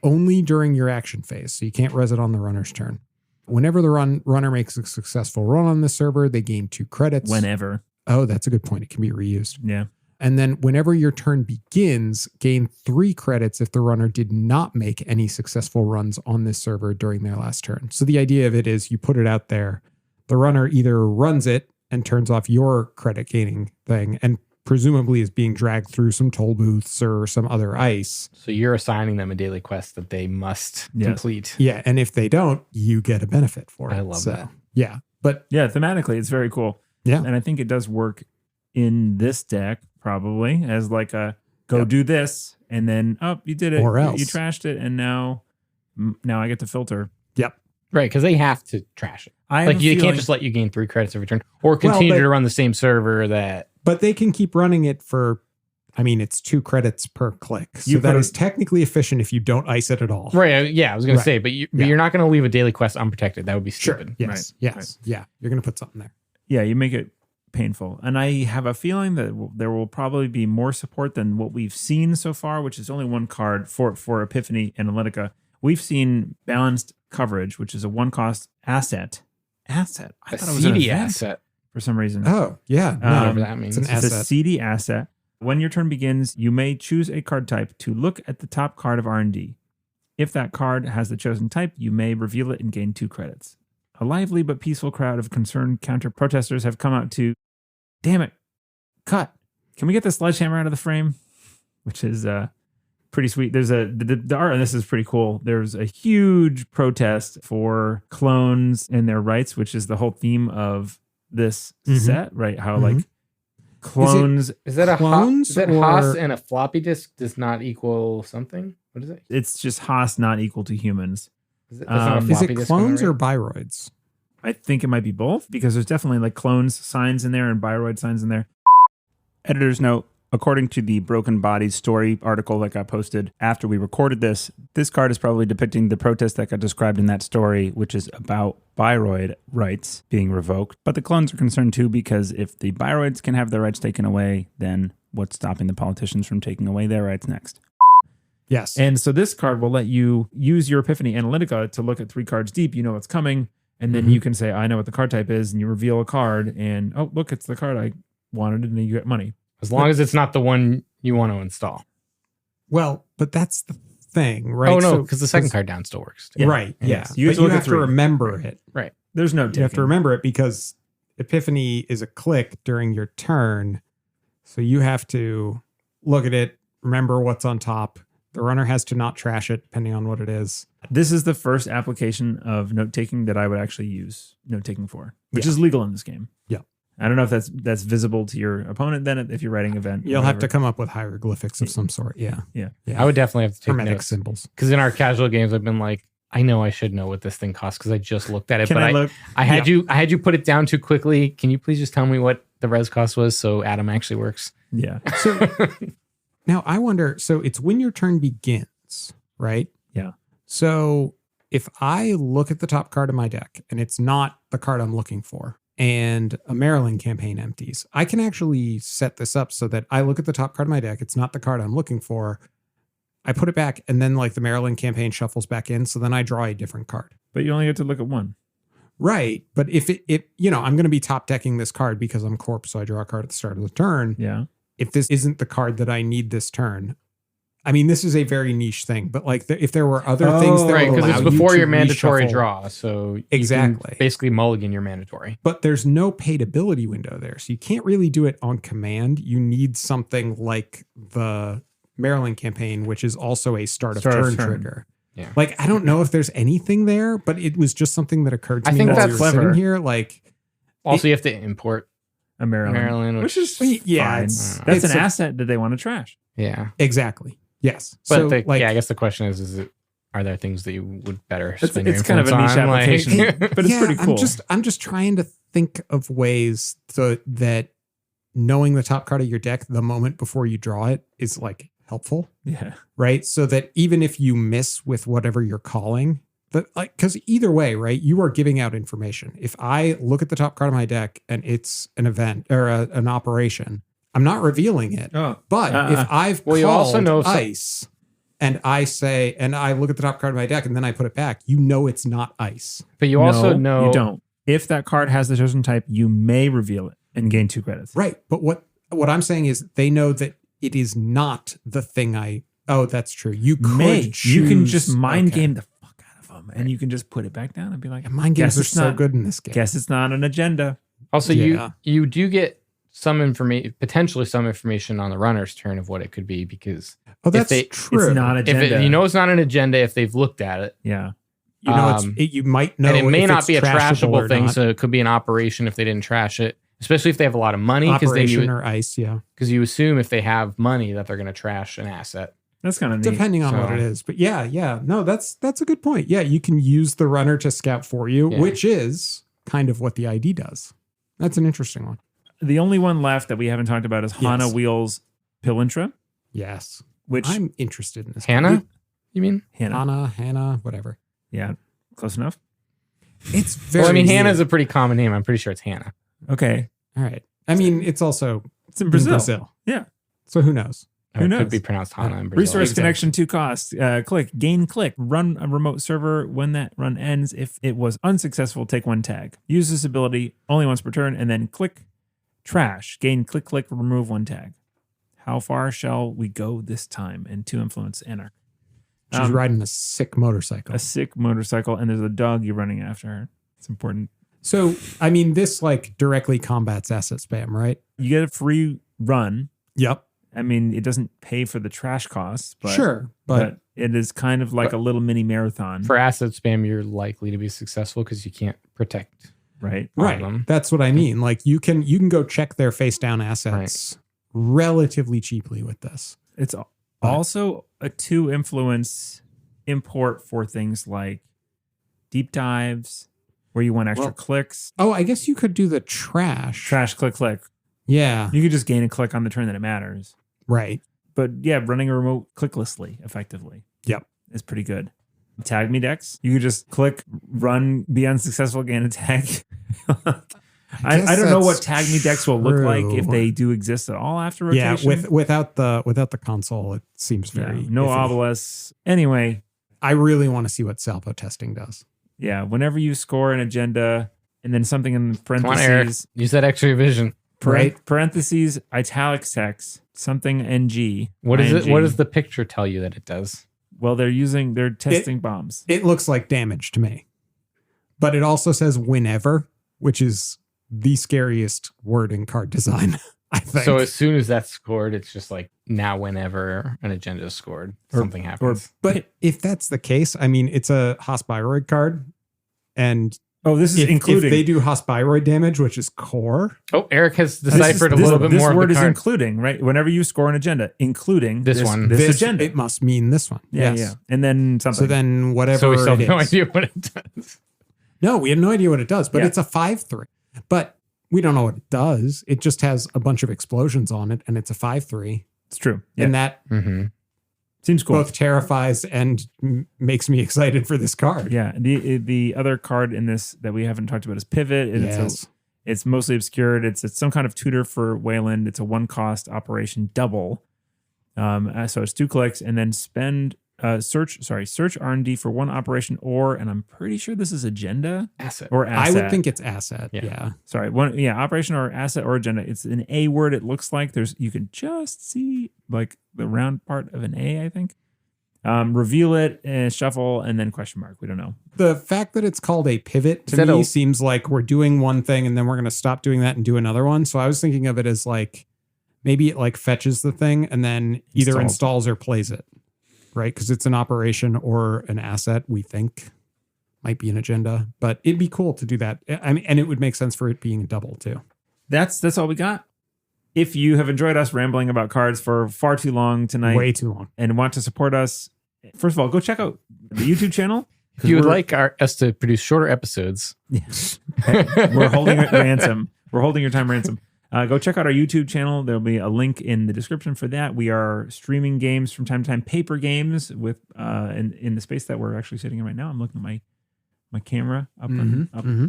only during your action phase. So you can't res it on the runner's turn. Whenever the runner makes a successful run on the server, they gain 2 credits. whenever. Oh, that's a good point. It can be reused. Yeah. And then whenever your turn begins, gain 3 credits if the runner did not make any successful runs on this server during their last turn. So the idea of it is you put it out there, the runner either runs it and turns off your credit gaining thing and presumably is being dragged through some toll booths or some other ice. So you're assigning them a daily quest that they must Yes. complete. Yeah. And if they don't, you get a benefit for it. I love that. Yeah. But Yeah, thematically, it's very cool. yeah. And I think it does work in this deck probably as like a go Yep. do this and then you did it Or You- else. you trashed it and now I get to filter. Yep. Right, because they have to trash it. I Like you can't just let you gain 3 credits every turn, or continue but- to run the same server that. But they can keep running it for, I mean, it's 2 credits per click. So You that put is technically efficient if you don't ice it at all. Right, yeah, I was going Right. to say, but Yeah. you're not going to leave a daily quest unprotected. That would be Sure. stupid. Yes. Right. Yes. Yeah. You're going to put something there. Yeah, you make it painful. And I have a feeling that there will probably be more support than what we've seen so far, which is only one card for Epiphany Analytica. We've seen balanced coverage, which is a one-cost asset. I thought it was an CD event asset. for some reason. Oh, yeah. No, Whatever that means. it's an It's a asset. CD asset. When your turn begins, you may choose a card type to look at the top card of R&D. If that card has the chosen type, you may reveal it and gain 2 credits. A lively but peaceful crowd of concerned counter-protesters have come out to, damn it, cut. Can we get the sledgehammer out of the frame? Which is pretty sweet. There's the art, and this is pretty cool. There's a huge protest for clones and their rights, which is the whole theme of this set, right? How like clones. Is that Clones is that or- Haas and a floppy disk does not equal something? What is it? It's just Haas not equal to humans. That's not a Is Is floppy it disk, am I clones or right? biroids? I think it might be both because there's definitely like clones signs in there and biroid signs in there. Editor's note, according to the Broken Bodies story article that got posted after we recorded this card is probably depicting the protest that got described in that story, which is about biroid rights being revoked. But the clones are concerned too because if the biroids can have their rights taken away, then what's stopping the politicians from taking away their rights next? Yes. And so this card will let you use your Epiphany Analytica to look at 3 cards deep. You know what's coming. And then you can say, I know what the card type is. And you reveal a card. And, oh, look, it's the card I wanted. And then you get money. As long as it's not the one you want to install. Well, but that's the thing, right? Oh, no, So- because the second card down still works. Too. Yeah. Right, yeah. Yes. You have But to you look at have to 3. remember it. Right. There's no You have to taking. remember it because Epiphany is a click during your turn. So you have to look at it, remember what's on top. The runner has to not trash it, depending on what it is. This is the first application of note taking that I would actually use note taking for, which Yeah. is legal in this game. Yeah. I don't know if that's visible to your opponent then if you're writing event. You'll have to come up with hieroglyphics of some sort. Yeah. Yeah. I would definitely have to take Hermetic notes. symbols. Because in our casual games, I've been like, I know I should know what this thing costs because I just looked at it. Can but I look? I had you put it down too quickly. Can you please just tell me what the res cost was so Adam actually works? Yeah. So now I wonder, so it's when your turn begins, right? Yeah. So if I look at the top card of my deck and it's not the card I'm looking for and a Maryland campaign empties, I can actually set this up so that I look at the top card of my deck. It's not the card I'm looking for. I put it back and then like the Maryland campaign shuffles back in. So then I draw a different card. But you only get to look at one. Right. But if it I'm going to be top decking this card because I'm corp. So I draw a card at the start of the turn. Yeah. If this isn't the card that I need this turn, I mean, this is a very niche thing, but like if there were other things that Right, would because allow it's you before to your mandatory reshuffle- draw. So you Exactly. can basically mulligan your mandatory. But there's no paid ability window there. So you can't really do it on command. You need something like the Maryland campaign, which is also a start of turn trigger. Yeah. Like, I don't know if there's anything there, but it was just something that occurred to I me think while that's we were clever. sitting here. Like, Also, you have to import A Maryland. Maryland, Which is yeah, fine. it's- That's it's an a- asset that they want to trash. yeah. exactly. Yes. But So, like, I guess the question is it are there things that you would better It's spend your kind of a influence niche on? Like- application, but it's pretty cool. I'm just trying to think of ways so that knowing the top card of your deck the moment before you draw it is like helpful, Yeah. right? So that even if you miss with whatever you're calling, but like, because either way, right, you are giving out information. If I look at the top card of my deck and it's an event or an operation, I'm not revealing it. Oh. But if I've Well, you also called know some- ice and I say, and I look at the top card of my deck and then I put it back, you know it's not ice. But you also know you don't. If that card has the chosen type, you may reveal it and gain 2 credits. Right. But what I'm saying is they know that it is not the thing oh, that's true. You could You can choose- just mind okay. game the fuck out of them, and you can just put it back down and be like, And mind games guess are it's so not- good in this game. guess it's not an agenda. Also, Yeah. you do get some information, potentially some information on the runner's turn of what it could be because Oh, that's they- true. It's not if agenda. you know it's not an agenda if they've looked at it, Yeah. You know, um, you might know, and it may if not it's be a trashable or trashable thing, not. so it could be an operation if they didn't trash it. Especially if they have a lot of money, because Operation or ice, yeah. you assume if they have money that they're going to trash an asset. That's kind of neat. Depending on what So- it is, but yeah. No, that's a good point. Yeah, you can use the runner to scout for you, Yeah. which is kind of what the ID does. That's an interesting one. The only one left that we haven't talked about is Hana Yes. Wheels Pilintra, Yes, which I'm interested in this. Hannah, you mean? Hannah, whatever. Yeah, close enough. It's very. Well, I mean, weird. Hannah's a pretty common name. I'm pretty sure it's Hannah. Okay. All right. I mean, it's also It's in Brazil. Yeah. So who knows? Who knows? Could be pronounced Hana in Brazil. Resource connection to cost. Gain click. Run a remote server. When that run ends, if it was unsuccessful, take 1 tag. Use this ability only once per turn, and then click trash. Gain click, remove 1 tag. How far shall we go this time? And 2 influence anarch. She's riding a sick motorcycle. A sick motorcycle, and there's a dog you're running after her. It's important. So, I mean, this like directly combats asset spam, right? You get a free run. Yep. I mean, it doesn't pay for the trash costs, but Sure, but it is kind of like a little mini marathon. For asset spam, you're likely to be successful because you can't protect. Right. right. That's what I mean. Like you can go check their face down assets relatively cheaply with this. It's also a 2 influence import for things like deep dives where you want extra clicks. Oh, I guess you could do the trash. Trash, click. Yeah. You could just gain a click on the turn that it matters. Right. But yeah, running a remote clicklessly effectively. Yep. Is pretty good. Tag me decks. You could just click, run, be unsuccessful, gain a tag. I don't know what tag me decks will look like if they do exist at all after rotation. Yeah, without the console, it seems very no iffy. obelisks. Anyway, I really want to see what salvo testing does. yeah, whenever you score an agenda and then something in Come on, Eric. parentheses, Use that X-ray vision. parentheses, italic text, something ng. What is it? ING. What does the picture tell you that it does? Well, they're testing bombs. It looks like damage to me. But it also says whenever, which is the scariest word in card design, I think. So as soon as that's scored, it's just like now whenever an agenda is scored, something happens. But if that's the case, I mean, it's a Hospiroid card. And this is including. if they do Hospiroid damage, which is core. Oh, Eric has deciphered a little bit more of the word is card. including, right? Whenever you score an agenda, including This one. this agenda. It must mean this one. Yeah, yes. yeah. And then something. So then whatever So we still it have no is. idea what it does. No, we have no idea what it does, but Yeah. it's a 5/3. But we don't know what it does. It just has a bunch of explosions on it, and it's a 5/3. It's true. Yeah. And that Seems cool. both terrifies and makes me excited for this card. Yeah. The other card in this that we haven't talked about is Pivot. Yes. It's mostly obscured. It's some kind of tutor for Wayland. It's a 1-cost operation double. So it's 2 clicks and then search R&D for 1 operation and I'm pretty sure this is agenda Asset. or I asset. would think it's asset. Yeah. Sorry, operation or asset or agenda. It's an A word. It looks like you can just see like the round part of an A, I think. Reveal it, shuffle, and then question mark. We don't know. The fact that it's called a pivot to me seems like we're doing one thing and then we're going to stop doing that and do another one. So I was thinking of it as like maybe it like fetches the thing and then either installs or plays it. Right, because it's an operation or an asset. We think might be an agenda, but it'd be cool to do that. I mean, and it would make sense for it being a double too. That's all we got. If you have enjoyed us rambling about cards for far too long tonight, Way too long, and want to support us, first of all, go check out the YouTube channel. If you would like us to produce shorter episodes, we're holding it ransom. We're holding your time ransom. Go check out our YouTube channel. There'll be a link in the description for that. We are streaming games from time to time, paper games with in the space that we're actually sitting in right now. I'm looking at my camera up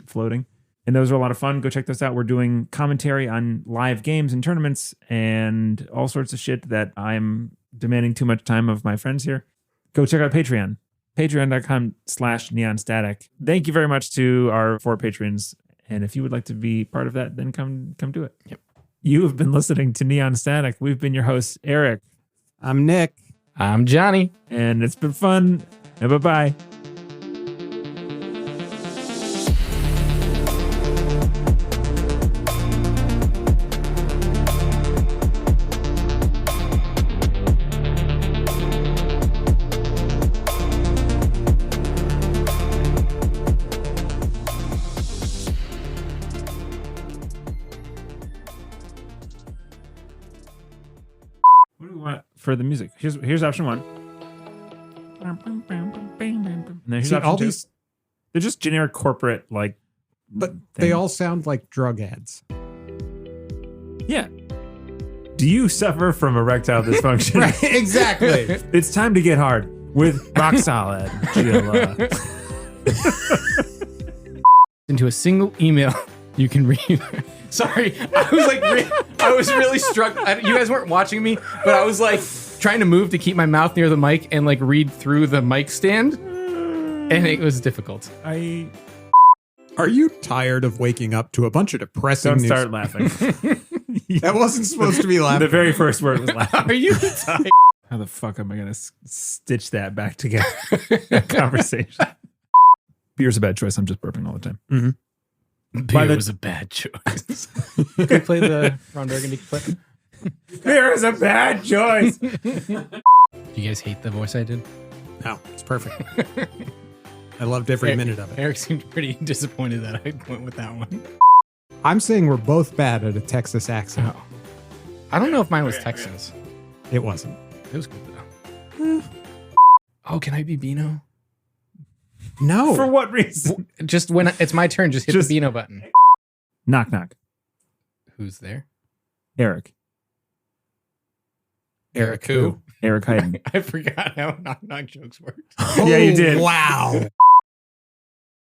floating. And those are a lot of fun. Go check those out. We're doing commentary on live games and tournaments and all sorts of shit that I'm demanding too much time of my friends here. Go check out Patreon. Patreon.com/neonstatic. Thank you very much to our 4 patrons. And if you would like to be part of that, then come do it. Yep. You have been listening to Neon Static. We've been your hosts, Eric. I'm Nick. I'm Johnny. And it's been fun. And bye-bye. What do we want for the music? Here's option 1. And then here's See, option all 2. these, They're just generic corporate but they thing. all sound like drug ads. Yeah. Do you suffer from erectile dysfunction? Right, exactly. It's time to get hard with Rock Solid. Into a single email, you can read. Sorry, I was really struck. You guys weren't watching me, but I was like trying to move to keep my mouth near the mic and like read through the mic stand, and it was difficult. Are you tired of waking up to a bunch of depressing Don't news? start laughing. That wasn't supposed to be laughing. The very first word was laughing. Are you tired? How the fuck am I going to stitch that back together? Conversation. Beer's a bad choice. I'm just burping all the time. Beer was a bad choice. Can we play the Ron Burgundy clip? Beer is a bad choice. Do you guys hate the voice I did? No, it's perfect. I loved every minute of it. Eric seemed pretty disappointed that I went with that one. I'm saying we're both bad at a Texas accent. Oh. I don't know if mine was Texans. It wasn't. It was good though. Oh, can I be Beano? No. For what reason? Just when it's my turn, just hit the Beano button. Knock, knock. Who's there? Eric. Eric who? Eric Hayden. I forgot how knock knock jokes worked. Yeah, you did. Wow.